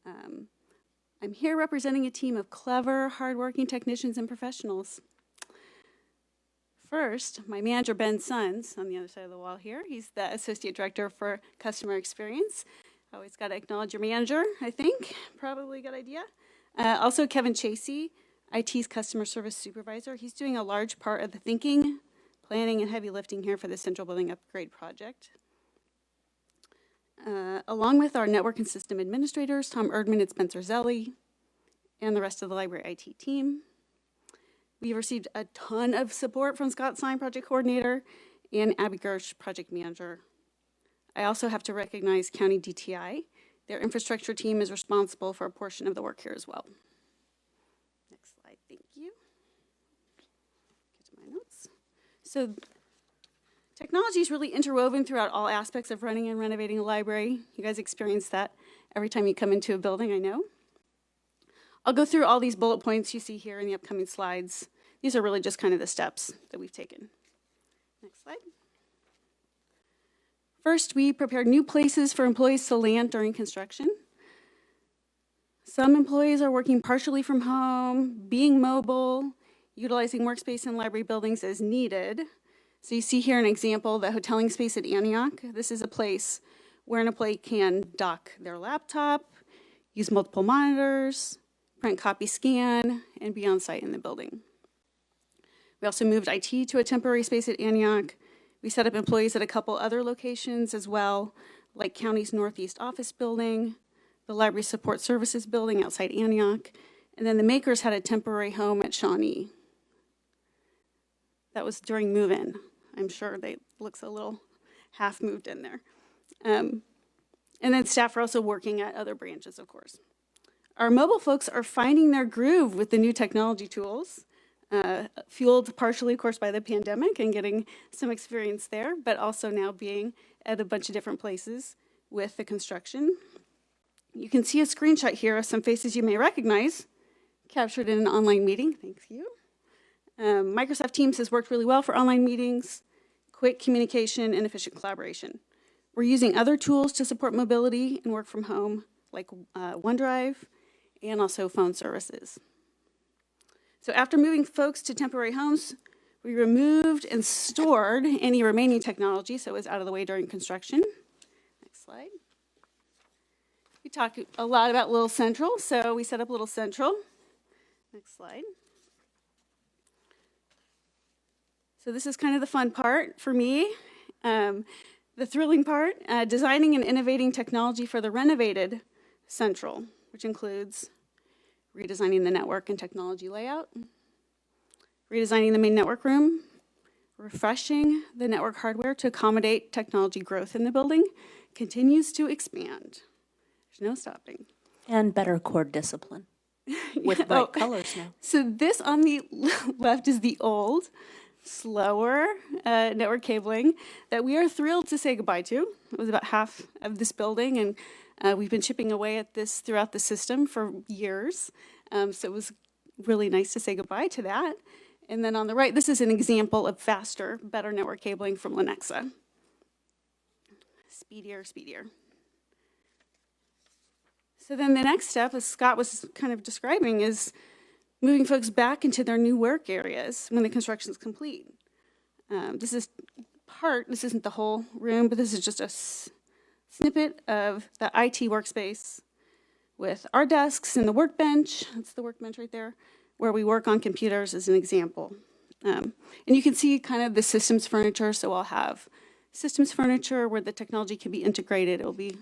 I'm here representing a team of clever, hardworking technicians and professionals. first, my manager, Ben Sons, on the other side of the wall here. He's the Associate Director for Customer Experience. Always got to acknowledge your manager, I think. Probably a good idea. Also, Kevin Chasey, IT's Customer Service Supervisor. He's doing a large part of the thinking, planning, and heavy lifting here for the Central Building Upgrade Project. Along with our network and system administrators, Tom Erdman and Spencer Zelli, and the rest of the library IT team. We received a ton of support from Scott Stein, Project Coordinator, and Abby Gersh, Project Manager. I also have to recognize County DTI. Their infrastructure team is responsible for a portion of the work here as well. Next slide, thank you. Get to my notes. So technology is really interwoven throughout all aspects of running and renovating a library. You guys experience that every time you come into a building, I know. I'll go through all these bullet points you see here in the upcoming slides. These are really just kind of the steps that we've taken. Next slide. First, we prepared new places for employees to land during construction. Some employees are working partially from home, being mobile, utilizing workspace in library buildings as needed. So you see here an example, the hoteling space at Antioch. This is a place where an employee can dock their laptop, use multiple monitors, print, copy, scan, and be on site in the building. We also moved IT to a temporary space at Antioch. We set up employees at a couple other locations as well, like County's Northeast Office Building, the Library Support Services Building outside Antioch, and then the makers had a temporary home at Shawnee. That was during move-in. I'm sure they looks a little half moved in there. And then staff are also working at other branches, of course. Our mobile folks are finding their groove with the new technology tools, fueled partially, of course, by the pandemic and getting some experience there, but also now being at a bunch of different places with the construction. You can see a screenshot here of some faces you may recognize, captured in an online meeting. Thank you. Microsoft Teams has worked really well for online meetings, quick communication, and efficient collaboration. We're using other tools to support mobility and work from home, like OneDrive, and also phone services. So after moving folks to temporary homes, we removed and stored any remaining technology, so it was out of the way during construction. Next slide. We talked a lot about Little Central, so we set up Little Central. Next slide. So this is kind of the fun part for me. The thrilling part, designing and innovating technology for the renovated Central, which includes redesigning the network and technology layout, redesigning the main network room, refreshing the network hardware to accommodate technology growth in the building, continues to expand. There's no stopping.
And better cord discipline with bright colors now.
So this on the left is the old, slower network cabling that we are thrilled to say goodbye to. It was about half of this building, and we've been chipping away at this throughout the system for years. So it was really nice to say goodbye to that. And then on the right, this is an example of faster, better network cabling from Lenexa. Speedier, speedier. So then the next step, as Scott was kind of describing, is moving folks back into their new work areas when the construction is complete. This isn't the whole room, but this is just a snippet of the IT workspace with our desks and the workbench. That's the workbench right there, where we work on computers as an example. And you can see kind of the systems furniture. So I'll have systems furniture where the technology can be integrated. It will be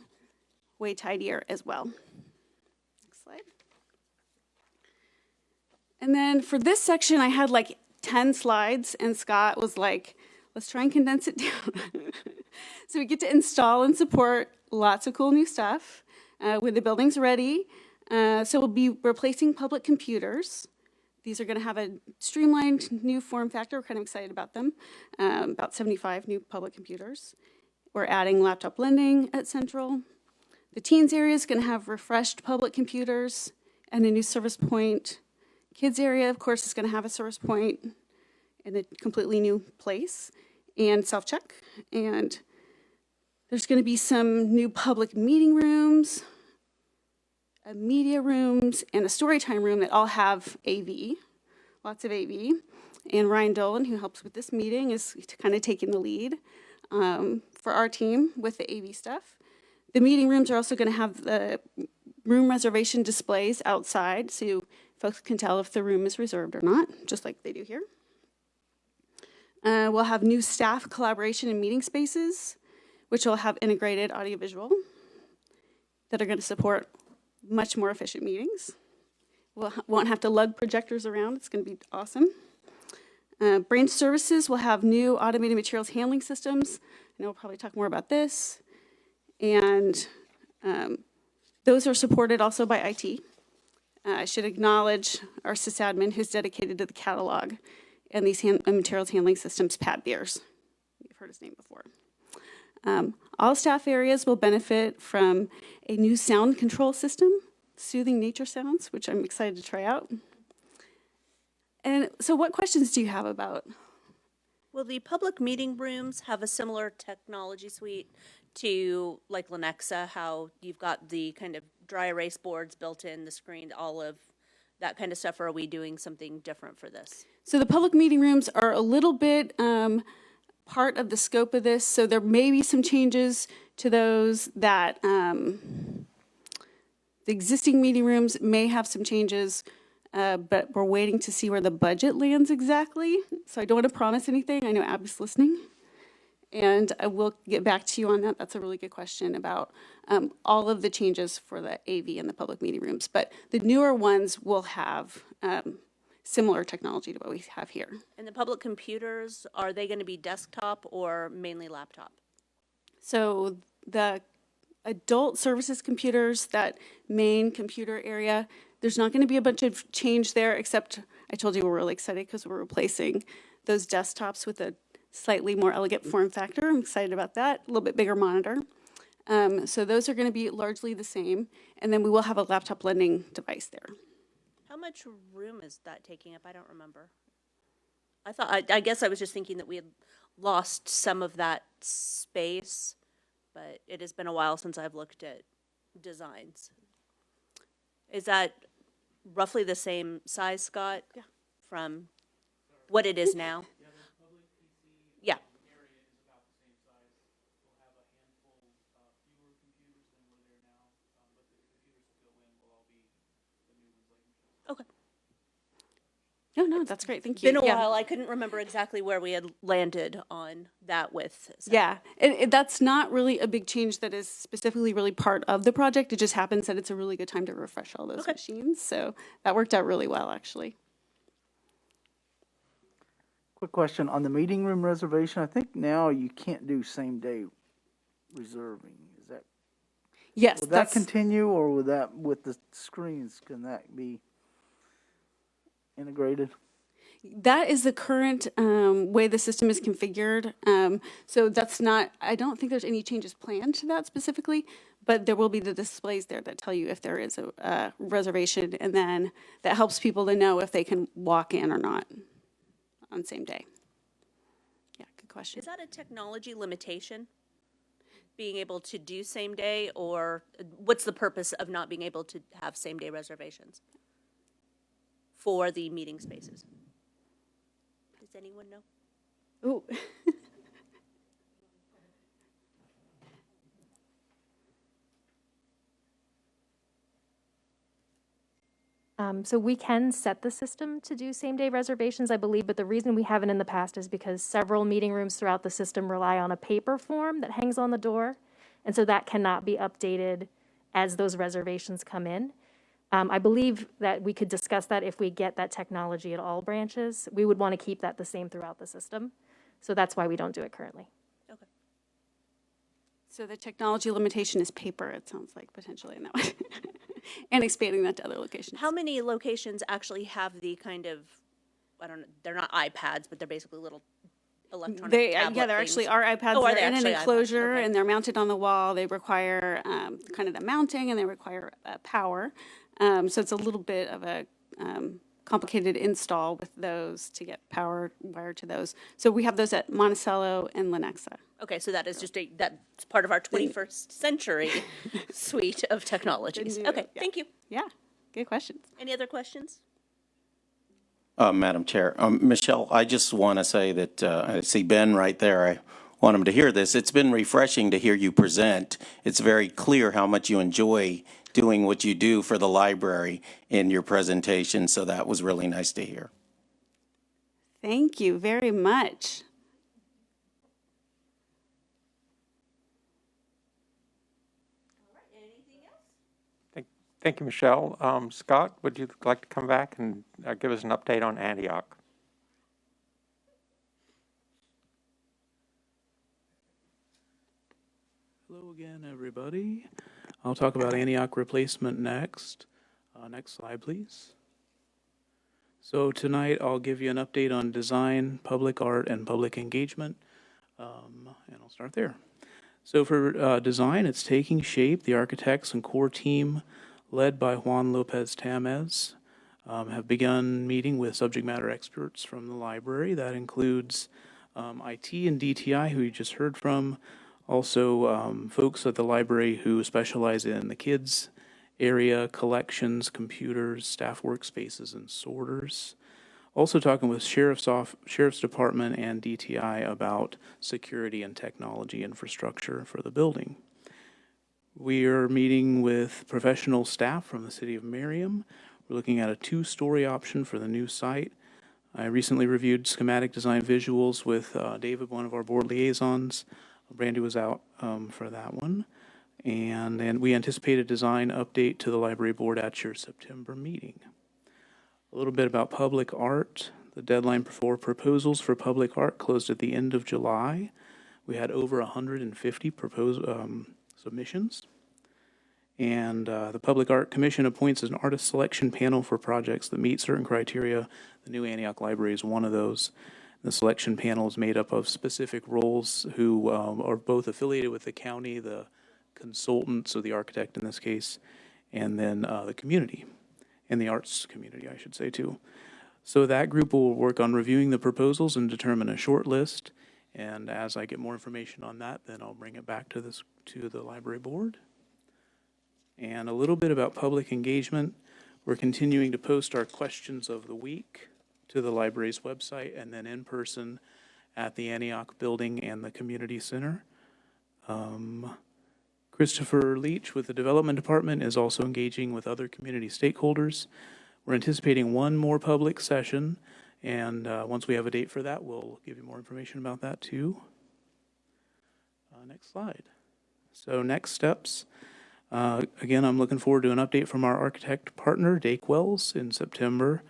way tidier as well. Next slide. And then for this section, I had like 10 slides, and Scott was like, let's try and condense it down. So we get to install and support lots of cool new stuff when the building's ready. So we'll be replacing public computers. These are going to have a streamlined new form factor. We're kind of excited about them. About 75 new public computers. We're adding laptop lending at Central. The teens area is going to have refreshed public computers and a new service point. Kids area, of course, is going to have a service point in a completely new place and self-check. And there's going to be some new public meeting rooms, media rooms, and a story time room that all have AV, lots of AV. And Ryan Dolan, who helps with this meeting, is kind of taking the lead for our team with the AV stuff. The meeting rooms are also going to have the room reservation displays outside, so folks can tell if the room is reserved or not, just like they do here. We'll have new staff collaboration and meeting spaces, which will have integrated audiovisual that are going to support much more efficient meetings. Won't have to lug projectors around. It's going to be awesome. Branch services will have new automated materials handling systems. I know we'll probably talk more about this. And those are supported also by IT. I should acknowledge our sysadmin who's dedicated to the catalog and these materials handling systems, Pat Beers. You've heard his name before. All staff areas will benefit from a new sound control system, soothing nature sounds, which I'm excited to try out. And so what questions do you have about?
Will the public meeting rooms have a similar technology suite to like Lenexa, how you've got the kind of dry erase boards built in, the screen, all of that kind of stuff, or are we doing something different for this?
So the public meeting rooms are a little bit part of the scope of this, so there may be some changes to those that the existing meeting rooms may have some changes, but we're waiting to see where the budget lands exactly. So I don't want to promise anything. I know Abby's listening. And I will get back to you on that. That's a really good question about all of the changes for the AV and the public meeting rooms. But the newer ones will have similar technology to what we have here.
And the public computers, are they going to be desktop or mainly laptop?
So the adult services computers, that main computer area, there's not going to be a bunch of change there, except I told you we're really excited because we're replacing those desktops with a slightly more elegant form factor. I'm excited about that, a little bit bigger monitor. So those are going to be largely the same. And then we will have a laptop lending device there.
How much room is that taking up? I don't remember. I guess I was just thinking that we had lost some of that space, but it has been a while since I've looked at designs. Is that roughly the same size, Scott?
Yeah.
From what it is now? Yeah. Okay.
No, that's great. Thank you.
Been a while. I couldn't remember exactly where we had landed on that with.
Yeah, that's not really a big change that is specifically really part of the project. It just happens that it's a really good time to refresh all those machines. So that worked out really well, actually.
Quick question on the meeting room reservation. I think now you can't do same day reserving. Is that?
Yes.
Will that continue, or will that, with the screens, can that be integrated?
That is the current way the system is configured. So that's not, I don't think there's any changes planned to that specifically, but there will be the displays there that tell you if there is a reservation, and then that helps people to know if they can walk in or not on same day. Yeah, good question.
Is that a technology limitation? Being able to do same day, or what's the purpose of not being able to have same day reservations for the meeting spaces? Does anyone know?
Ooh.
So we can set the system to do same-day reservations, I believe, but the reason we haven't in the past is because several meeting rooms throughout the system rely on a paper form that hangs on the door, and so that cannot be updated as those reservations come in. I believe that we could discuss that if we get that technology at all branches. We would want to keep that the same throughout the system, so that's why we don't do it currently.
Okay.
So the technology limitation is paper, it sounds like, potentially in that way. And expanding that to other locations.
How many locations actually have the kind of, I don't know, they're not iPads, but they're basically little electronic tablet
there
things.
actually are iPads.
Oh, are
They're
they
in an
actually
enclosure,
okay.
and they're mounted on the wall. They require kind of the mounting, and they require power. So it's a little bit of a complicated install with those to get power wired to those. So we have those at Monticello and Lenexa.
Okay, so that is just that's part of our 21st century suite of technologies. Okay,
Yeah.
thank you.
Yeah, good questions.
Any other questions?
Madam Chair. Michelle, I just want to say that I see Ben right there. I want him to hear this. It's been refreshing to hear you present. It's very clear how much you enjoy doing what you do for the library in your presentation, so that was really nice to hear.
Thank you very much.
Thank you, Michelle. Scott, would you like to come back and give us an update on Antioch?
Hello again, everybody. I'll talk about Antioch replacement next. Next slide, please. So tonight I'll give you an update on design, public art, and public engagement. And I'll start there. So for design, it's taking shape. The architects and core team, led by Juan Lopez Tamez, have begun meeting with subject matter experts from the library. That includes IT and DTI, who you just heard from. Also, folks at the library who specialize in the kids area, collections, computers, staff workspaces, and sorters. Also talking with Sheriff's Department and DTI about security and technology infrastructure for the building. We are meeting with professional staff from the city of Merriam. We're looking at a 2-story option for the new site. I recently reviewed schematic design visuals with David, one of our board liaisons. Brandy was out for that one. And we anticipate a design update to the library board at your September meeting. A little bit about public art. The deadline for proposals for public art closed at the end of July. We had over 150 submissions. And the Public Art Commission appoints an artist selection panel for projects that meet certain criteria. The new Antioch Library is one of those. The selection panel is made up of specific roles who are both affiliated with the county, the consultant, so the architect in this case, and then the community, and the arts community, I should say, too. So that group will work on reviewing the proposals and determine a short list. And as I get more information on that, then I'll bring it back to the library board. And a little bit about public engagement. We're continuing to post our questions of the week to the library's website and then in person at the Antioch building and the community center. Christopher Leach with the development department is also engaging with other community stakeholders. We're anticipating one more public session, and once we have a date for that, we'll give you more information about that too. Next slide. So next steps. Again, I'm looking forward to an update from our architect partner, Dake Wells, in September.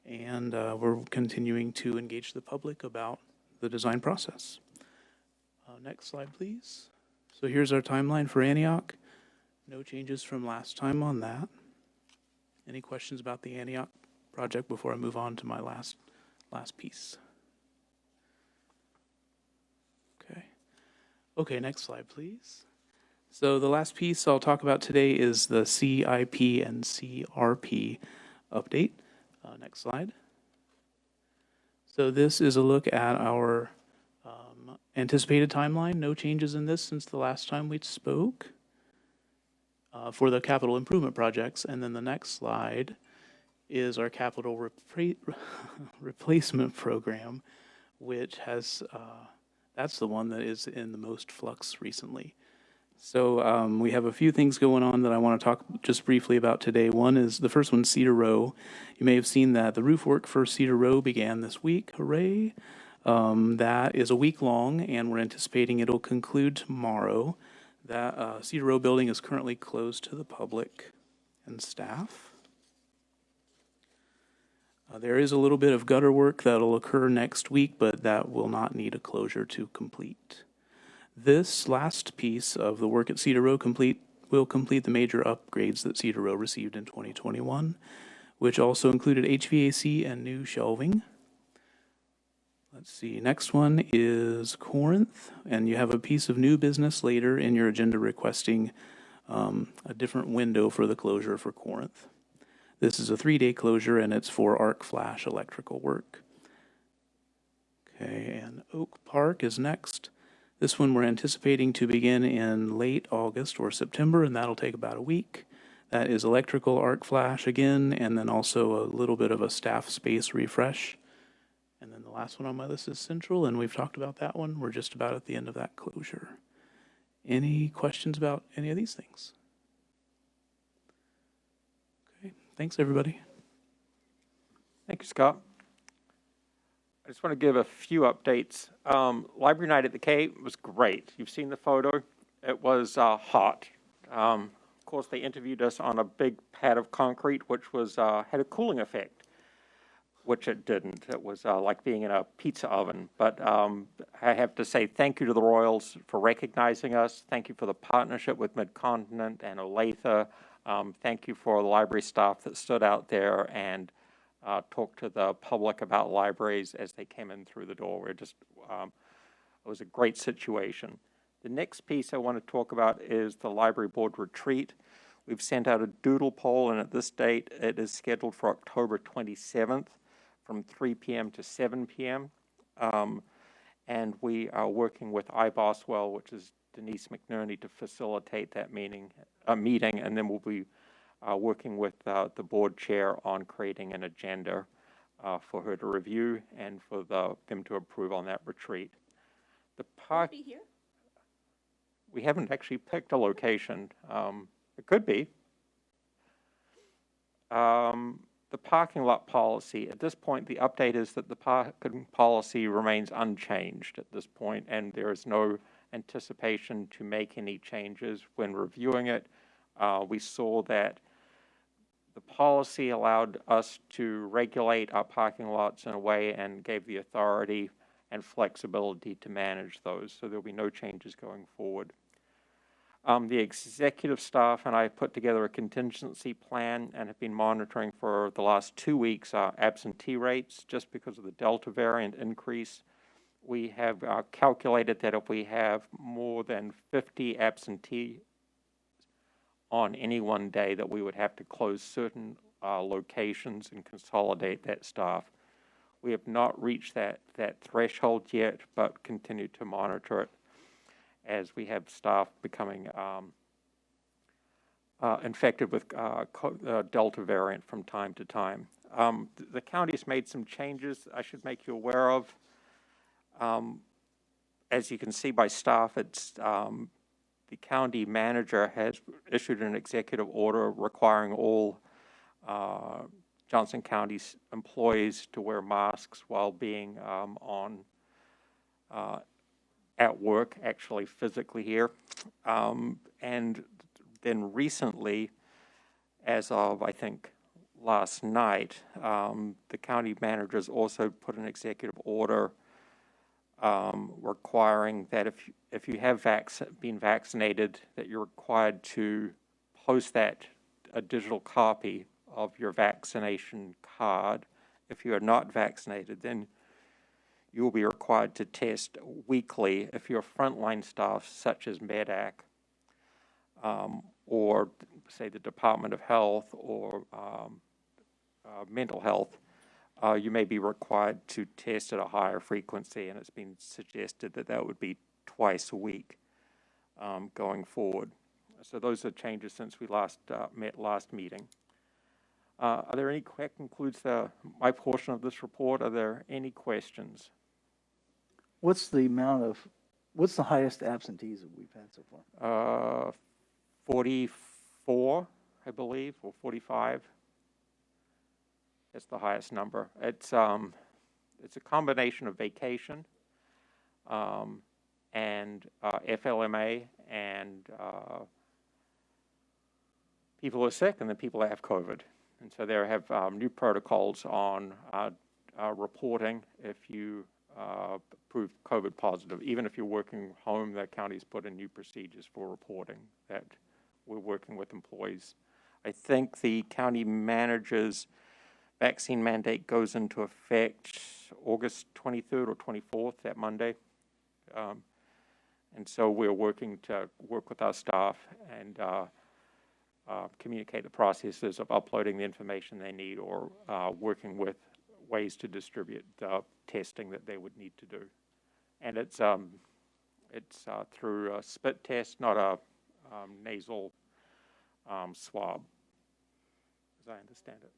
And we're continuing to engage the public about the design process. Next slide, please. So here's our timeline for Antioch. No changes from last time on that. Any questions about the Antioch project before I move on to my last piece? Okay, next slide, please. So the last piece I'll talk about today is the CIP and CRP update. Next slide. So this is a look at our anticipated timeline. No changes in this since the last time we spoke for the capital improvement projects. And then the next slide is our capital replacement program, which has, that's the one that is in the most flux recently. So we have a few things going on that I want to talk just briefly about today. One is, the first one, Cedar Row. You may have seen that the roof work for Cedar Row began this week. Hooray. That is a week long, and we're anticipating it'll conclude tomorrow. That Cedar Row building is currently closed to the public and staff. There is a little bit of gutter work that'll occur next week, but that will not need a closure to complete. This last piece of the work at Cedar Row will complete the major upgrades that Cedar Row received in 2021, which also included HVAC and new shelving. Let's see, next one is Corinth, and you have a piece of new business later in your agenda requesting a different window for the closure for Corinth. This is a 3-day closure, and it's for arc flash electrical work. Okay, and Oak Park is next. This one we're anticipating to begin in late August or September, and that'll take about a week. That is electrical arc flash again, and then also a little bit of a staff space refresh. And then the last one on my list is central, and we've talked about that one. We're just about at the end of that closure. Any questions about any of these things? Okay, thanks everybody.
Thank you, Scott. I just want to give a few updates. Library night at the K was great. You've seen the photo. It was hot. Of course, they interviewed us on a big pad of concrete, which was had a cooling effect, which it didn't. It was like being in a pizza oven. But I have to say thank you to the Royals for recognizing us. Thank you for the partnership with Mid-Continent and Olathe. Thank you for the library staff that stood out there and talked to the public about libraries as they came in through the door. We're just, it was a great situation. The next piece I want to talk about is the library board retreat. We've sent out a doodle poll, and at this date, it is scheduled for October 27th from 3 p.m. to 7 p.m. And we are working with iBoswell, which is Denise McNerney, to facilitate that meeting, and then we'll be working with the board chair on creating an agenda for her to review and for them to approve on that retreat. The park.
Will it be here?
We haven't actually picked a location. It could be. The parking lot policy, at this point, the update is that the parking policy remains unchanged at this point, and there is no anticipation to make any changes. When reviewing it, we saw that the policy allowed us to regulate our parking lots in a way and gave the authority and flexibility to manage those, so there'll be no changes going forward. The executive staff and I put together a contingency plan and have been monitoring for the last 2 weeks our absentee rates just because of the Delta variant increase. We have calculated that if we have more than 50 absentees on any one day, that we would have to close certain locations and consolidate that staff. We have not reached that threshold yet, but continue to monitor it as we have staff becoming infected with Delta variant from time to time. The county's made some changes I should make you aware of. As you can see by staff, it's the county manager has issued an executive order requiring all Johnson County's employees to wear masks while being at work, actually physically here. And then recently, as of, I think, last night, the county managers also put an executive order requiring that if you have been vaccinated, that you're required to post a digital copy of your vaccination card. If you are not vaccinated, then you will be required to test weekly if your frontline staff, such as MedAC, or say the Department of Health or mental health, you may be required to test at a higher frequency, and it's been suggested that that would be twice a week going forward. So those are changes since we last met last meeting. Are there any, that concludes my portion of this report. Are there any questions?
What's the highest absentees that we've had so far?
44, I believe, or 45. That's the highest number. It's a combination of vacation and FLMA and people who are sick and then people that have COVID. And so there have new protocols on reporting if you prove COVID positive. Even if you're working home, the county's put in new procedures for reporting that we're working with employees. I think the county manager's vaccine mandate goes into effect August 23rd or 24th, that Monday. And so we're working to work with our staff and communicate the processes of uploading the information they need or working with ways to distribute the testing that they would need to do. And it's through a spit test, not a nasal swab. as I understand it.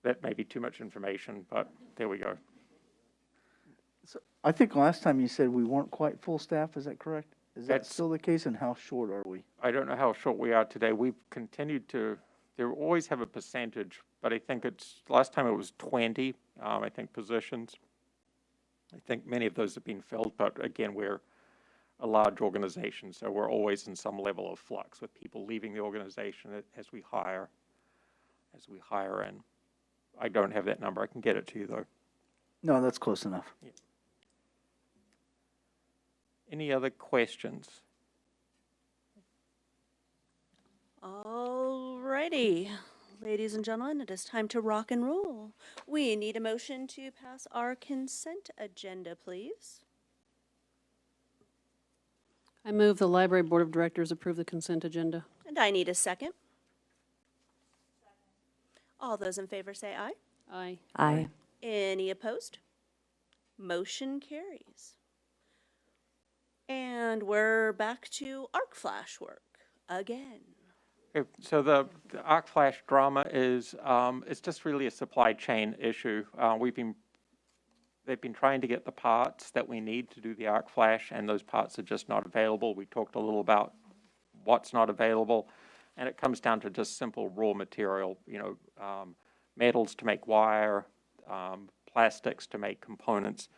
That may be too much information, but there we go.
So I think last time you said we weren't quite full staff, is that correct? Is that
That's-
still the case, and how short are we?
I don't know how short we are today. We've continued to, they always have a percentage, but I think it's, last time it was 20, I think, positions. I think many of those have been filled, but again, we're a large organization, so we're always in some level of flux with people leaving the organization as we hire in. I don't have that number. I can get it to you, though.
No, that's close enough.
Yeah. Any other questions?
All righty. Ladies and gentlemen, it is time to rock and roll. We need a motion to pass our consent agenda, please.
I move the Library Board of Directors approve the consent agenda.
And I need a second. All those in favor say aye.
Aye.
Aye.
Any opposed? Motion carries. And we're back to arc flash work again.
Okay, so the arc flash drama is, it's just really a supply chain issue. They've been trying to get the parts that we need to do the arc flash, and those parts are just not available. We talked a little about what's not available, and it comes down to just simple raw material, metals to make wire, plastics to make components.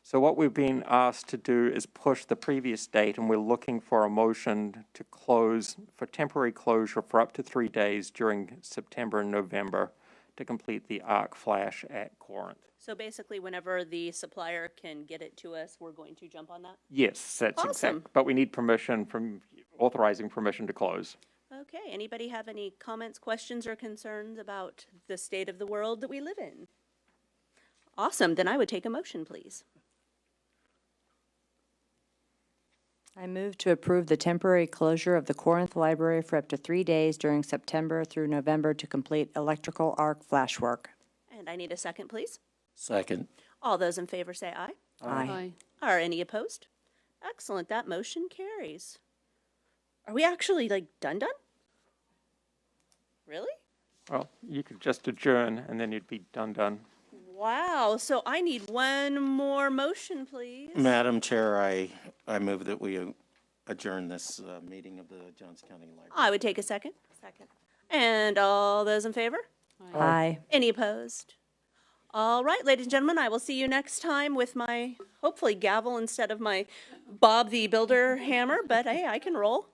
So what we've been asked to do is push the previous date, and we're looking for a motion to close, for temporary closure for up to 3 days during September and November to complete the arc flash at Corinth.
So basically, whenever the supplier can get it to us, we're going to jump on that?
Yes, that's
Awesome.
exact. But we need permission authorizing permission to close.
Okay, anybody have any comments, questions, or concerns about the state of the world that we live in? Awesome, then I would take a motion, please.
I move to approve the temporary closure of the Corinth Library for up to 3 days during September through November to complete electrical arc flash work.
And I need a second, please.
Second.
All those in favor say aye.
Aye.
Are any opposed? Excellent, that motion carries. Are we actually, done? Really?
Well, you could just adjourn, and then you'd be done.
Wow, so I need one more motion, please.
Madam Chair, I move that we adjourn this meeting of the Johnson County Library.
I would take a second. Second. And all those in favor?
Aye.
Any opposed? All right, ladies and gentlemen, I will see you next time with my, hopefully, gavel instead of my Bob the Builder hammer, but hey, I can roll.